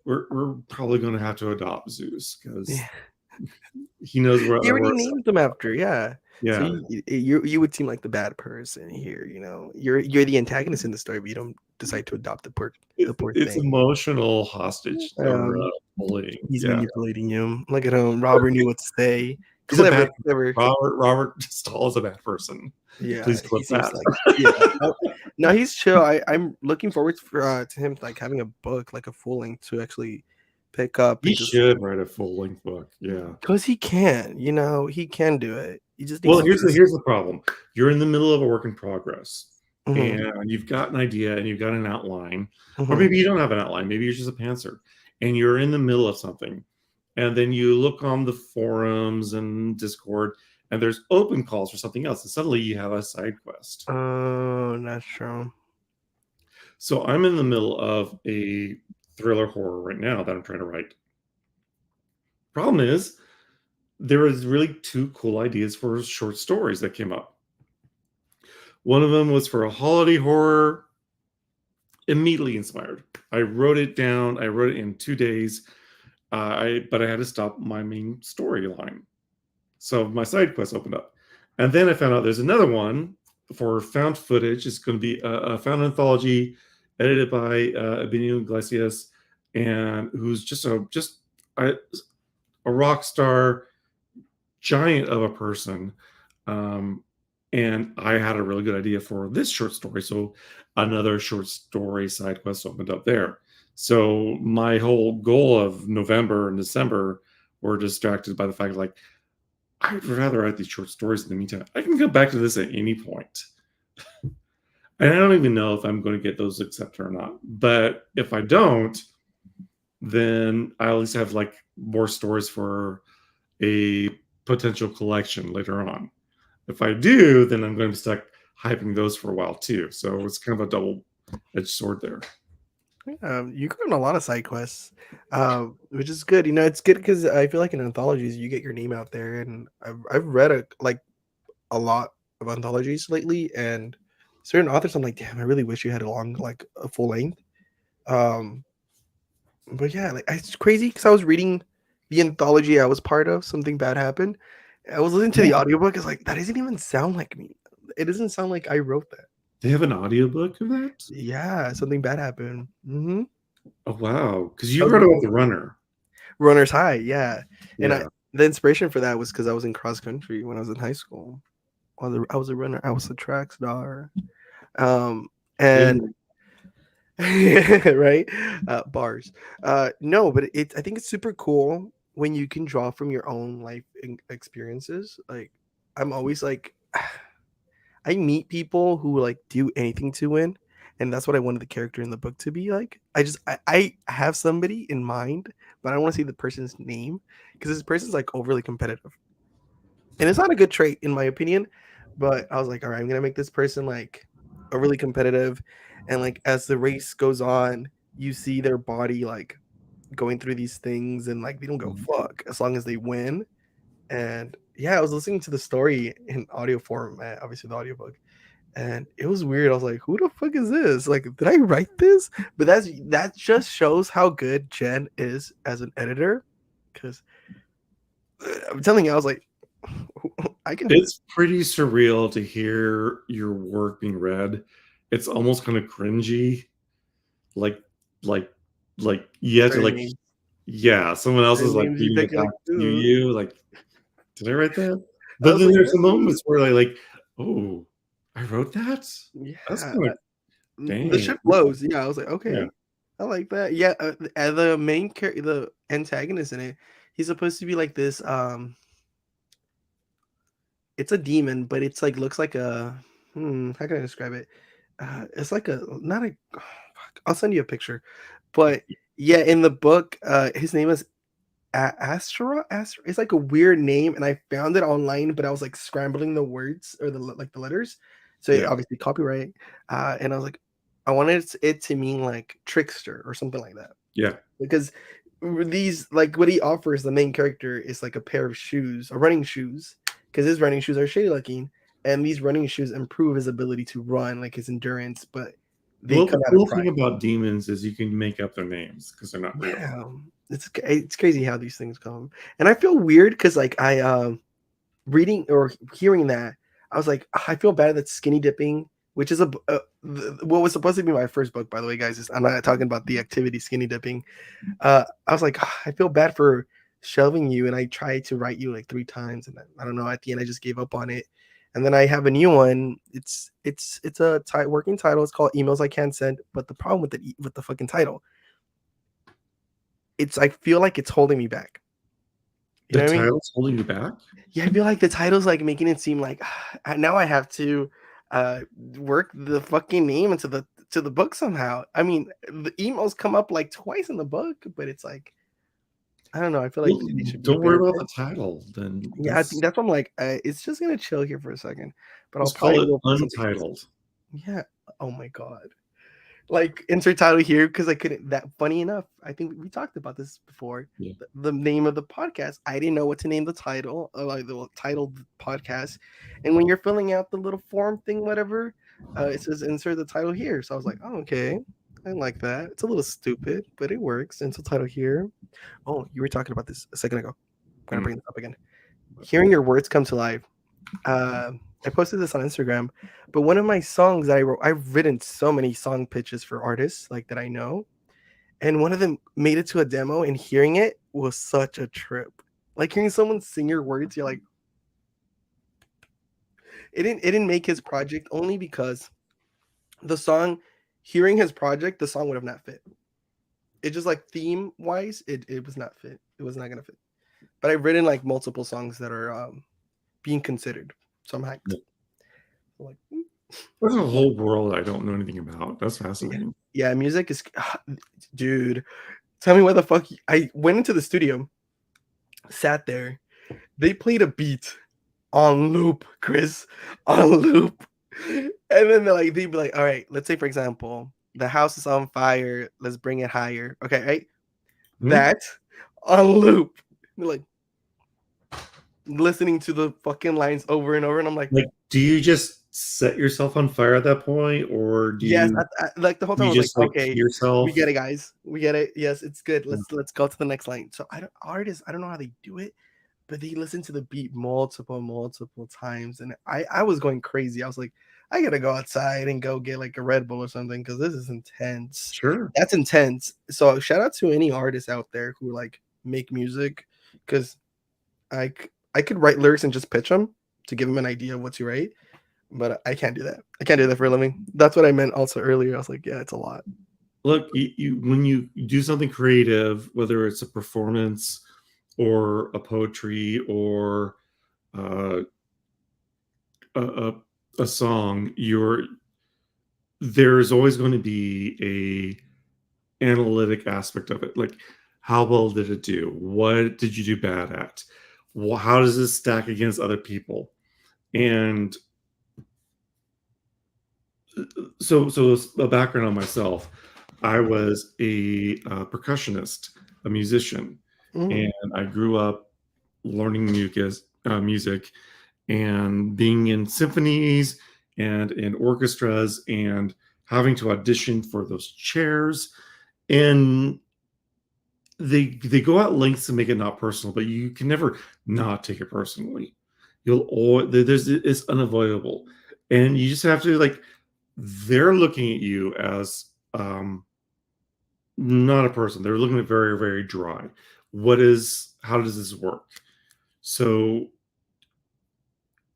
we're probably going to have to adopt Zeus Yeah. because he knows He we're already upset named them about after, it. yeah. So Yeah, you would seem like the bad person here, you know? You're the antagonist in the story, but you don't decide to adopt the poor it's thing. emotional hostage or Um, bullying. he's Yeah, manipulating you. Look at him. Robert knew what to say. he's a bad. Clever. Robert Stahl is a bad person. Yeah, Please he clip seems that. like yeah. No, no, he's chill. I'm looking forward for to him like having a book, like a full length to actually pick up He and just should write a full-length book, yeah. because he can, you know, he can do it. He just needs Well, to do this. here's the problem. You're in the middle of a work in progress, Mhm, and you've got an idea and you've got an outline, or mhm. maybe you don't have an outline, maybe you're just a pantser, and you're in the middle of something, and then you look on the forums and Discord, and there's open calls for something else, and suddenly you have a side quest. Oh, that's true. So I'm in the middle of a thriller horror right now that I'm trying to write. Problem is, there was really two cool ideas for short stories that came up. One of them was for a holiday horror, immediately inspired. I wrote it down. I wrote it in 2 days. But I had to stop my main storyline. So my side quest opened up. And then I found out there's another one for found footage. It's going to be a found anthology edited by Benio Iglesias, and who's a, a rock star giant of a person. Um, and I had a really good idea for this short story. So another short story side quest opened up there. So my whole goal of November and December were distracted by the fact like I'd rather write these short stories in the meantime. I can come back to this at any point. And I don't even know if I'm going to get those accepted or not. But if I don't, then I at least have like more stories for a potential collection later on. If I do, then I'm going to be stuck hyping those for a while too. So it's kind of a double-edged sword there. You go on a lot of side quests, which is good. You know, it's good because I feel like in anthologies you get your name out there, and I've read a lot of anthologies lately, and certain authors I'm like, damn, I really wish you had a full length. Um, but yeah, like it's crazy because I was reading the anthology I was part of. Something bad happened. I was listening to the Yeah. audiobook. It's like that doesn't even sound like me. It doesn't sound like I wrote that. They have an audiobook of that? Yeah, something bad happened. Oh wow. Because I you was wrote reading about the runner. Runner's High, yeah, and Yeah. the inspiration for that was because I was in cross country when I was in high school. I was a runner. I was a track star. And And right, bars. No, but I think it's super cool when you can draw from your own life experiences. Like, I'm always like, I meet people who like do anything to win, and that's what I wanted the character in the book to be like. I have somebody in mind, but I don't want to see the person's name because this person's like overly competitive, and it's not a good trait in my opinion. But I was like, all right, I'm gonna make this person like overly competitive, and like as the race goes on, you see their body like going through these things, and like they don't go fuck as long as they win. And yeah, I was listening to the story in audio form, obviously the audiobook, and it was weird. I was like, "Who the fuck is this? Like, did I write this?" But that just shows how good Jen is as an editor. Because I'm telling you, I was like, "I can do this." it's pretty surreal to hear your work being read. It's almost kind of cringy. Like like you have to Certain like names, yeah, someone else is certain like names you reading it think back like, to "Ooh." you, like, did I write that? I But was then like, there's some moments where I like, oh, I wrote that? That's "Yeah." kind of The dang. ship flows. Yeah, I was like, Yeah. "Okay, I like that." Yeah, the the antagonist in it, he's supposed to be like this. It's a demon, but it's like looks like a how can I describe it? It's like a not a fuck, I'll send you a picture, but Yeah, in the book, his name is Astra? It's like a weird name, and I found it online, but I was like scrambling the words or like the letters. So Yeah, obviously copyright. And I was like, I wanted it to mean like trickster or something like that. yeah. Because these like what he offers the main character is like a pair of shoes, or running shoes, because his running shoes are shady looking, and these running shoes improve his ability to run, like his endurance, but they Well, the come out of cool thing pride. about demons is you can make up their names because they're not real. Yeah, it's crazy how these things come, and I feel weird because like reading or hearing that, I was like, I feel bad that skinny dipping, which is what was supposed to be my first book, by the way, guys. I'm not talking about the activity skinny dipping. I was like, I feel bad for shelving you, and I tried to write you like 3 times, and I don't know. At the end, I just gave up on it, and then I have a new one. It's a working title. It's called Emails I Can't Send. But the problem with the fucking title, I feel like it's holding me back. You The know what I mean? title's holding you back? Yeah, I feel like the title's like making it seem like now I have to work the fucking name into the book somehow. I mean, the emails come up like twice in the book, but it's like I don't know. I feel like Well, they should be a don't bit worry about the intense. title then. Yeah, I think That's that's what I'm like. It's just gonna chill here for a second, but I'll let's probably call it go for something else. untitled. Yeah. Oh my god. Like insert title here because I couldn't. That funny enough, I think we talked about this before. Yeah. The name of the podcast, I didn't know what to name the title, like the title of the podcast. And when you're filling out the little form thing, whatever, it says insert the title here. So I was like, oh, okay, I like that. It's a little stupid, but it works. Insert title here. Oh, you were talking about this a second ago. I'm gonna Mm. bring this up again. Hearing your words come to life. I posted this on Instagram, but one of my songs that I wrote, I've written so many song pitches for artists like that I know, and one of them made it to a demo, and hearing it was such a trip. Like hearing someone sing your words, you're like, it didn't make his project only because the song, hearing his project, the song would have not fit. It just like theme wise, it was not fit. It was not gonna fit. But I've written like multiple songs that are being considered, so I'm hyped. Yeah. Like, There's a whole world I don't know anything about. That's yeah, fascinating. yeah, music is, dude. Tell me why the fuck I went into the studio, sat there. They played a beat on loop, Chris, on loop, and then they'd be like, all right, let's say for example, the house is on fire. Let's bring it higher. Okay, right? Hmm? That on loop. They're like listening to the fucking lines over and over, and I'm like, Like, do you just set yourself on fire at that point, or do yes, you like the whole time I you was like, just like okay, we yourself? get it, guys, we get it. Yes, it's good. Let's go to the next line. So I don't artists, I don't know how they do it, but they listen to the beat multiple times, and I was going crazy. I was like, I gotta go outside and go get like a Red Bull or something because this is intense. Sure. That's intense. So shout out to any artists out there who like make music, because I could write lyrics and just pitch them to give them an idea of what to write, but I can't do that. I can't do that for a living. That's what I meant also earlier. I was like, yeah, it's a lot. Look, when you do something creative, whether it's a performance or a poetry or uh, a, a song, there's always going to be a analytic aspect of it. Like, how well did it do? What did you do bad at? How does this stack against other people? And so a background on myself. I was a percussionist, a musician, Mm, and I grew up learning music and being in symphonies and in orchestras and having to audition for those chairs. And they go out lengths to make it not personal, but you can never not take it personally. You'll always there's it's unavoidable, and you just have to like they're looking at you as not a person. They're looking at very very dry. How does this work? So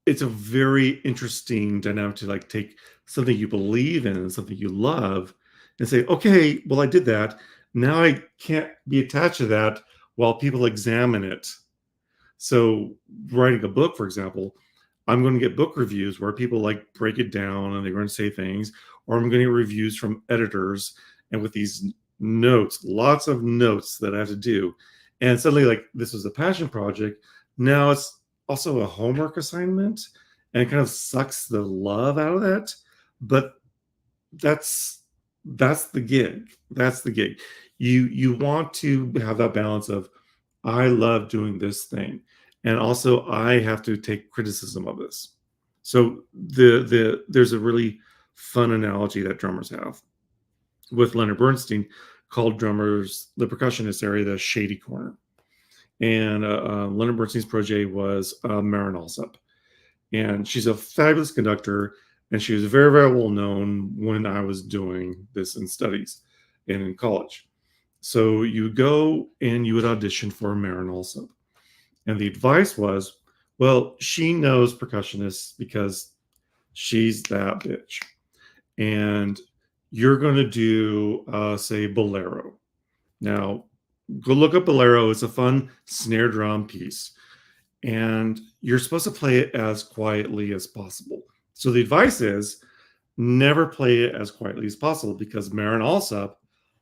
it's a very interesting dynamic to like take something you believe in and something you love and say, okay, well, I did that. Now I can't be attached to that while people examine it. So writing a book, for example, I'm going to get book reviews where people like break it down and they're going to say things, or I'm going to get reviews from editors and with these notes, lots of notes that I have to do. And suddenly, like, this was a passion project. Now it's also a homework assignment, and it kind of sucks the love out of that. But that's that's the gig. That's the gig. You want to have that balance of I love doing this thing, and also I have to take criticism of this. So there's a really fun analogy that drummers have with Leonard Bernstein called drummers the percussionist area the shady corner. And Leonard Bernstein's protege was Marin Alsop, and she's a fabulous conductor, and she was very, very well known when I was doing this in studies and in college. So you go and you would audition for Marin Alsop, and the advice was, well, she knows percussionists because she's that bitch, and you're going to do say bolero. Now go look up bolero. It's a fun snare drum piece, and you're supposed to play it as quietly as possible. So the advice is never play it as quietly as possible, because Marin Alsop,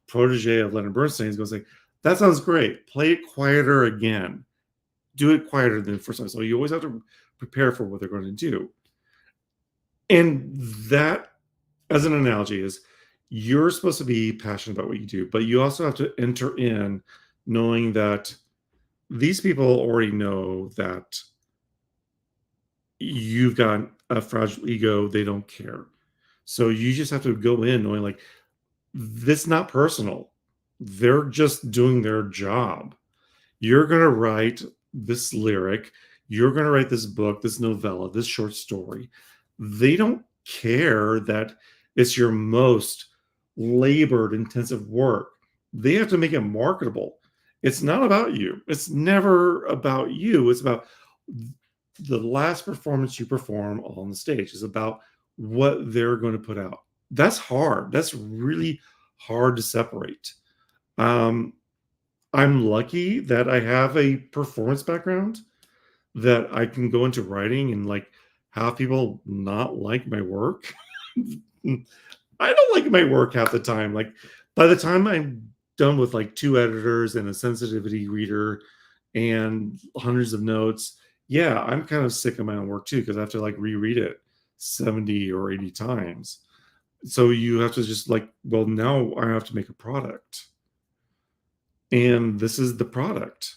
protege of Leonard Bernstein, is going to say, that sounds great. Play it quieter again. Do it quieter than the first time. So you always have to prepare for what they're going to do. And that, as an analogy, is you're supposed to be passionate about what you do, but you also have to enter in knowing that these people already know that you've got a fragile ego. They don't care. So you just have to go in knowing, like, this not personal. They're just doing their job. You're going to write this lyric. You're going to write this book, this novella, this short story. They don't care that it's your most labored, intensive work. They have to make it marketable. It's not about you. It's never about you. It's about the last performance you perform on the stage. Is about what they're going to put out. That's hard. That's really hard to separate. Um, I'm lucky that I have a performance background, that I can go into writing and, like, have people not like my work. I don't like my work half the time. Like, by the time I'm done with like 2 editors and a sensitivity reader and hundreds of notes, yeah, I'm kind of sick of my own work too, because I have to like reread it 70 or 80 times. So you have to just like, well, now I have to make a product. And this is the product.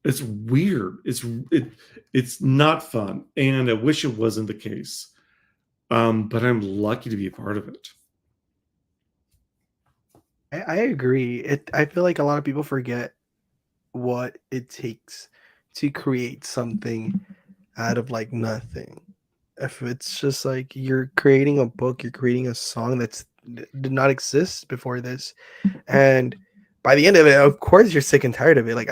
It's weird. It's not fun, and I wish it wasn't the case. But I'm lucky to be a part of it. I agree. I feel like a lot of people forget what it takes to create something out of like nothing. If it's just like you're creating a book, you're creating a song did not exist before this, and by the end of it, of course, you're sick and tired of it. Like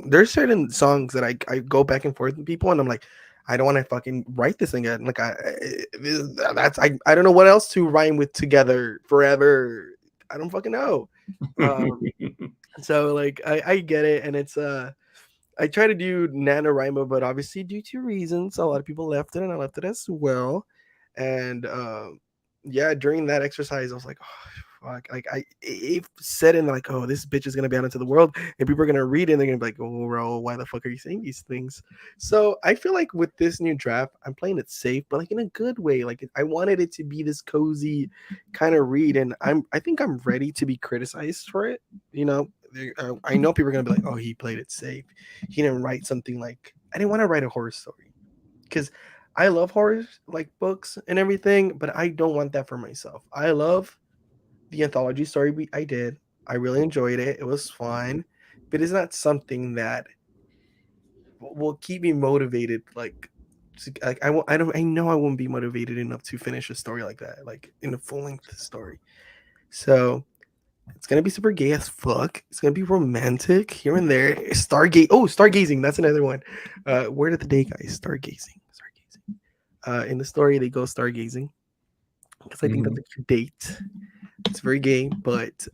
there's certain songs that I go back and forth with people, and I'm like, I don't want to fucking write this again. Like I don't know what else to rhyme with together forever. I don't fucking know. Um, so like I get it, and it's I try to do NaNoWriMo, but obviously due to reasons, a lot of people left it, and I left it as well. And yeah, during that exercise, I was like, oh, fuck. Like it said in like, oh, this bitch is gonna be out into the world, and people are gonna read it, and they're gonna be like, oh, bro, why the fuck are you saying these things? So I feel like with this new draft, I'm playing it safe, but like in a good way. Like I wanted it to be this cozy kind of read, and I think I'm ready to be criticized for it. You know, I know people are gonna be like, oh, he played it safe. He didn't write something like I didn't want to write a horror story because I love horror like books and everything, but I don't want that for myself. I love the anthology story I did. I really enjoyed it. It was fun, but it's not something that will keep me motivated. Like I don't. I know I won't be motivated enough to finish a story like that, like in a full length story. So it's gonna be super gay as fuck. It's gonna be romantic here and there. Stargazing. That's another one. Word of the day, guys. Stargazing. Stargazing. In the story, they go stargazing because I think that's Mhm. a cute date. It's very gay, but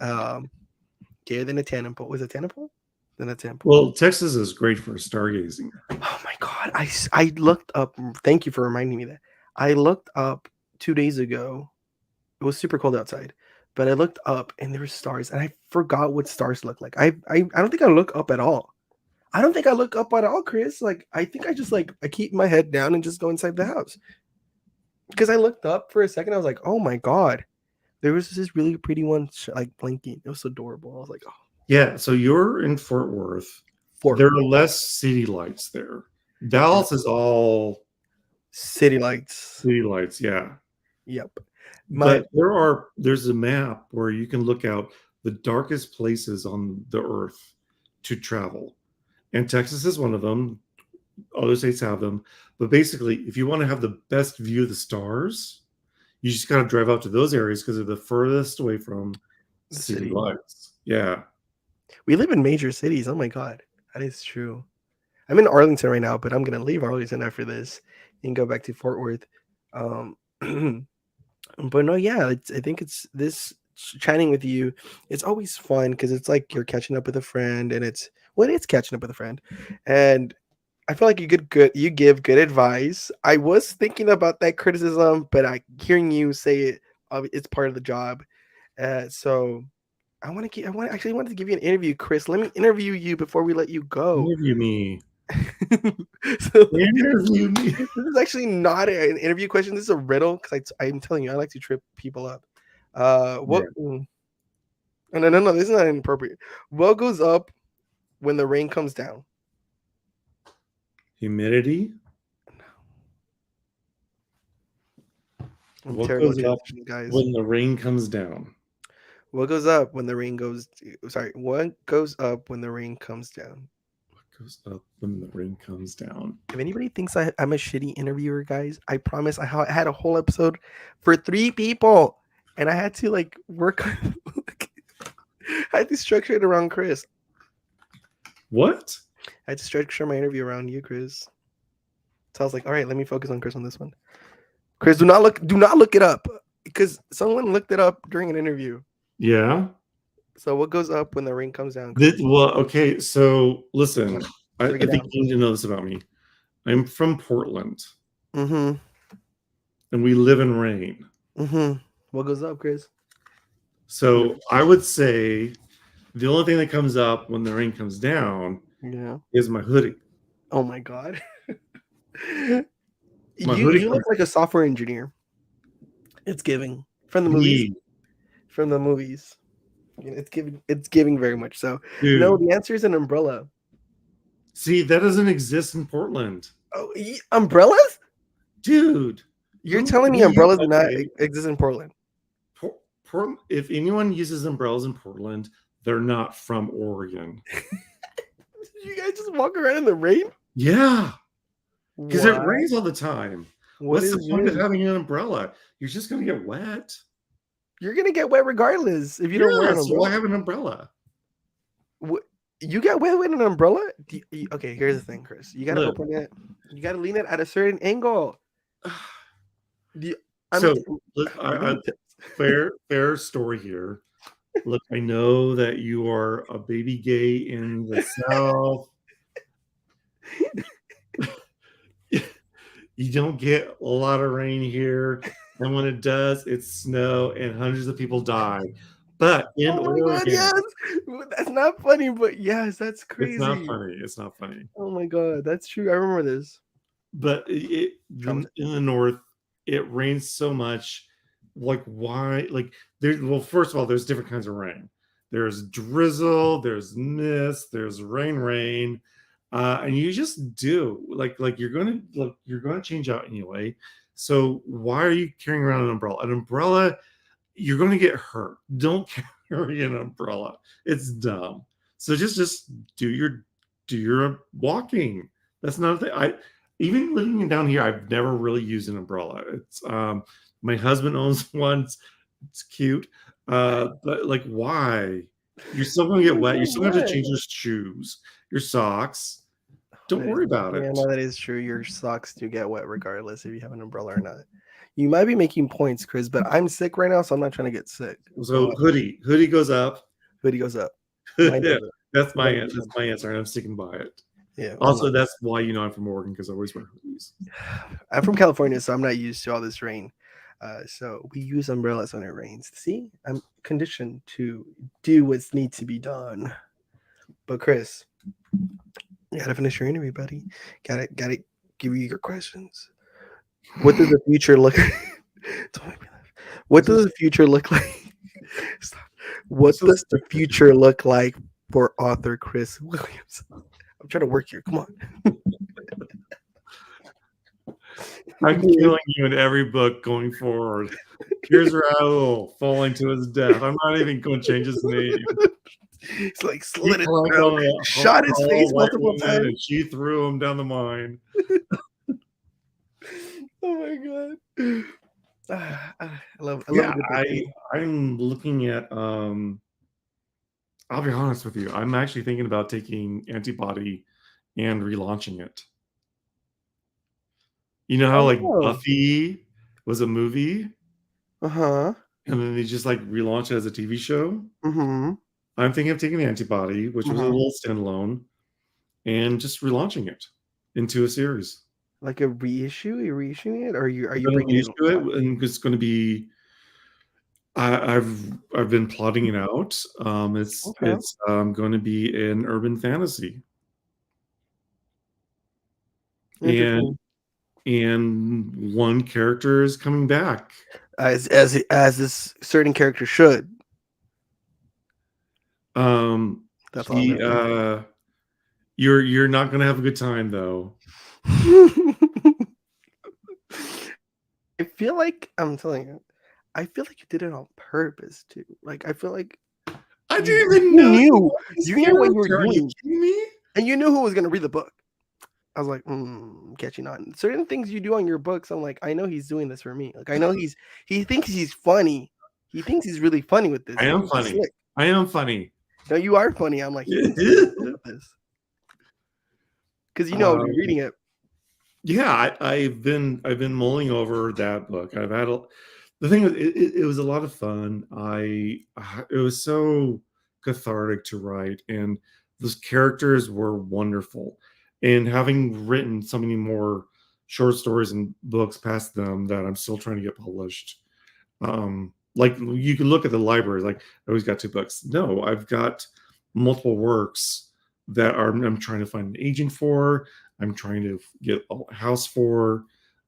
gayer than a tanning pole. Was a tanning pole? Than a tanning pole. Well, Texas is great for stargazing. Oh my god! I looked up. Thank you for reminding me that I looked up 2 days ago. It was super cold outside. but I looked up and there were stars, and I forgot what stars look like. I don't think I look up at all. I don't think I look up at all, Chris. Like I think I just like I keep my head down and just go inside the house. Because I looked up for a second, I was like, oh my god, there was this really pretty one like blinking. It was adorable. I was like, oh, Yeah, so you're in Fort Worth. Fort There are Worth less city lights there. Dallas is all city lights. city lights, yeah. Yep. My But there's a map where you can look out the darkest places on the earth to travel. And Texas is one of them. Other states have them. But basically, if you want to have the best view of the stars, you just got to drive out to those areas because they're the furthest away from the city city. lights. Yeah. We live in major cities. Oh my god, that is true. I'm in Arlington right now, but I'm gonna leave Arlington after this and go back to Fort Worth. Um, but no, yeah, I think it's this chatting with you. It's always fun because it's like you're catching up with a friend, and it's catching up with a friend, and I feel like you give good advice. I was thinking about that criticism, but I hearing you say it, it's part of the job. So I actually wanted to give you an interview, Chris. Let me interview you before we let you go. Interview me. So Interview me. this is actually not an interview question. This is a riddle because I'm telling you, I like to trip people up. Yeah. No, this is not inappropriate. What goes up when the rain comes down? Humidity. I'm What terrible at goes up transition, guys. when the rain comes down? What goes up when the rain goes? Sorry, what goes up when the rain comes down? What goes up when the rain comes down? If anybody thinks I'm a shitty interviewer, guys, I promise I had a whole episode for 3 people, and I had to like work. I had to structure it around Chris. What? I had to structure my interview around you, Chris. So I was like, all right, let me focus on Chris on this one. Chris, do not look it up because someone looked it up during an interview. Yeah. So what goes up when the rain comes down? Chris? Well, okay. So listen, I Break it think down. you need to know this about me. I'm from Portland, Mm-hmm. and we live in rain. Mm-hmm. What goes up, Chris? So I would say the only thing that comes up when the rain comes down Yeah. is my hoodie. Oh my god. My you hoodie you look comes. like a software engineer. It's giving from the movies. Me, From the movies. It's giving very much so. No, dude. the answer is an umbrella. See, that doesn't exist in Portland, Oh, umbrellas? dude. You're telling me umbrellas do not exist in Portland? Portland. If anyone uses umbrellas in Portland, they're not from Oregon. You guys just walk around in the rain? Yeah, because it Why? rains all the time. What What's is the point of rain? having an umbrella? You're just gonna get wet. You're gonna get wet regardless if you don't wear Yeah, an so why umbrella. have an umbrella? What, you get wet with an umbrella? Okay, here's the thing, Chris. You gotta Look. open it. You gotta lean it at a certain angle. So fair story here. Look, I know that you are a baby gay in the South. You don't get a lot of rain here, and when it does, it's snow and hundreds of people die. But in oh my Oregon, god, yes. That's not funny, but yes, that's crazy. it's not funny. It's not funny. Oh my god, that's true. I remember this. But in the North, it rains so much. Like why? Like well, first of all, there's different kinds of rain. There's drizzle, there's mist, there's rain, and you just do like you're gonna change out anyway. So why are you carrying around an umbrella? An umbrella, you're gonna get hurt. Don't carry an umbrella. It's dumb. So just do your walking. That's not a thing. Even living down here, I've never really used an umbrella. It's my husband owns one. It's cute. But like why? You're still gonna get wet. You're still gonna have to change your shoes, your socks. Don't worry about it. Yeah, no, that is true. Your socks do get wet regardless if you have an umbrella or not. You might be making points, Chris, but I'm sick right now, so I'm not trying to get sick. So hoodie goes up. Hoodie goes up. Yeah, that's my answer, and I'm sticking by it. Yeah. Also, that's why I'm from Oregon because I always wear hoodies. I'm from California, so I'm not used to all this rain. So we use umbrellas when it rains. See, I'm conditioned to do what needs to be done. But Chris, you gotta finish your interview, buddy. Gotta give you your questions. What does the future look? Don't make me laugh. What What's does this? the future look like? Stop. What's What so does the stupid? future look like for author Chris Williams? I'm trying to work here. Come on. I'm killing you in every book going forward. Here's Raul falling to his death. I'm not even going to change his name. It's like He slit his climbed throat, on a shot his face tall white multiple woman, times. and she threw him down the mine. Oh my god. I love a Yeah, good book. I'm looking at. I'll be honest with you. I'm actually thinking about taking Antibody and relaunching it. You know how like Oh. Buffy was a movie, Uh-huh. and then they just like relaunched it as a TV show? Mm-hmm. I'm thinking of taking Antibody, which was a Mm-hmm. little standalone, and just relaunching it into a series. Like a reissue? Are you reissuing it, or are I'm you gonna bringing it reissue live? it, and it's gonna be. I've been plotting it out. Okay. It's going to be an urban fantasy, and Interesting. one character is coming back. As this certain character should. That's all I'm He gonna say. you're not gonna have a good time though. I feel like I'm telling you, I feel like you did it on purpose too. Like I feel like I you didn't even you know he knew was this you knew what you were character. Are you doing, kidding me? and you knew who was gonna read the book. I was like, catching on. Certain things you do on your books, I'm like, I know he's doing this for me. Like I know he thinks he's funny. He thinks he's really funny with this. I He am thinks he's funny. slick. I am funny. No, you are funny. I'm like, he thinks he's slick with this because you know I'll be um, reading it. yeah, I've been mulling over that book. The thing is, it was a lot of fun. It was so cathartic to write, and those characters were wonderful. And having written so many more short stories and books past them that I'm still trying to get published. Like you can look at the library, like I always got two books. No, I've got multiple works that I'm trying to find an agent for. I'm trying to get a house for.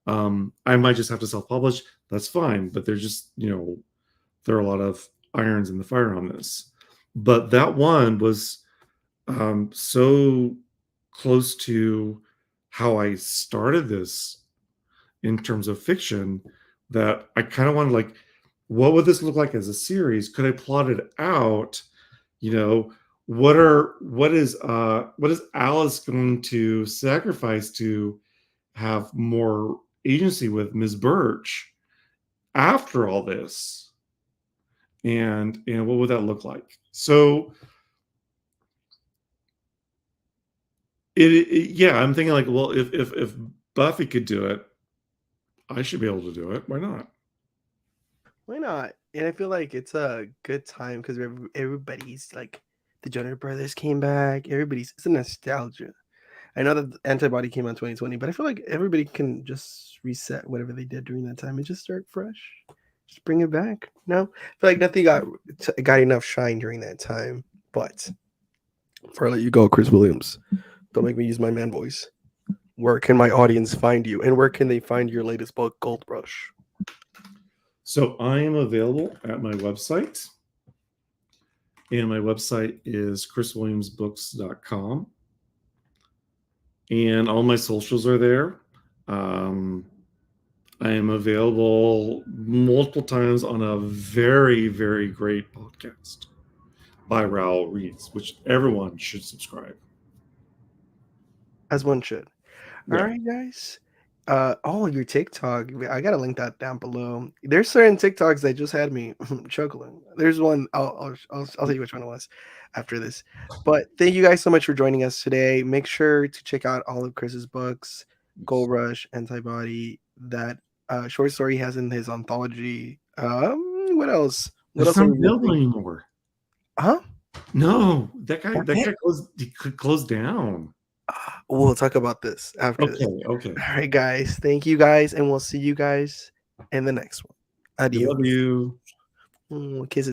I might just have to self-publish. That's fine, but there's just there are a lot of irons in the fire on this. But that one was so close to how I started this in terms of fiction that I kind of wanted, like, what would this look like as a series? Could I plot it out? You know, what is Alice going to sacrifice to have more agency with Ms. Birch after all this? And what would that look like? So yeah, I'm thinking like, well, if Buffy could do it, I should be able to do it. Why not? Why not? And I feel like it's a good time because everybody's like the Jonas Brothers came back. It's a nostalgia. I know that Antibody came out in 2020, but I feel like everybody can just reset whatever they did during that time and just start fresh. Just bring it back. No, I feel like nothing got enough shine during that time. But before I let you go, Chris Williams, don't make me use my man voice. Where can my audience find you, and where can they find your latest book, Gold Rush? So I am available at my website, and my website is chriswilliamsbooks.com, and all my socials are there. I am available multiple times on a very, very great podcast by Raoul Reeds, which everyone should subscribe. As one should. All Yeah. right, guys. Your TikTok. I gotta link that down below. There's certain TikToks that just had me chuckling. There's one. I'll tell you which one it was after this. But thank you guys so much for joining us today. Make sure to check out all of Chris's books, Gold Rush, Antibody. That short story he has in his anthology. What else? What It's else are not we available missing? anymore. Huh? No, That's that it. guy closed down. We'll talk about this after this. Okay, okay. All right, guys. Thank you guys, and we'll see you guys in the next one. We love Adios. you. Kisses.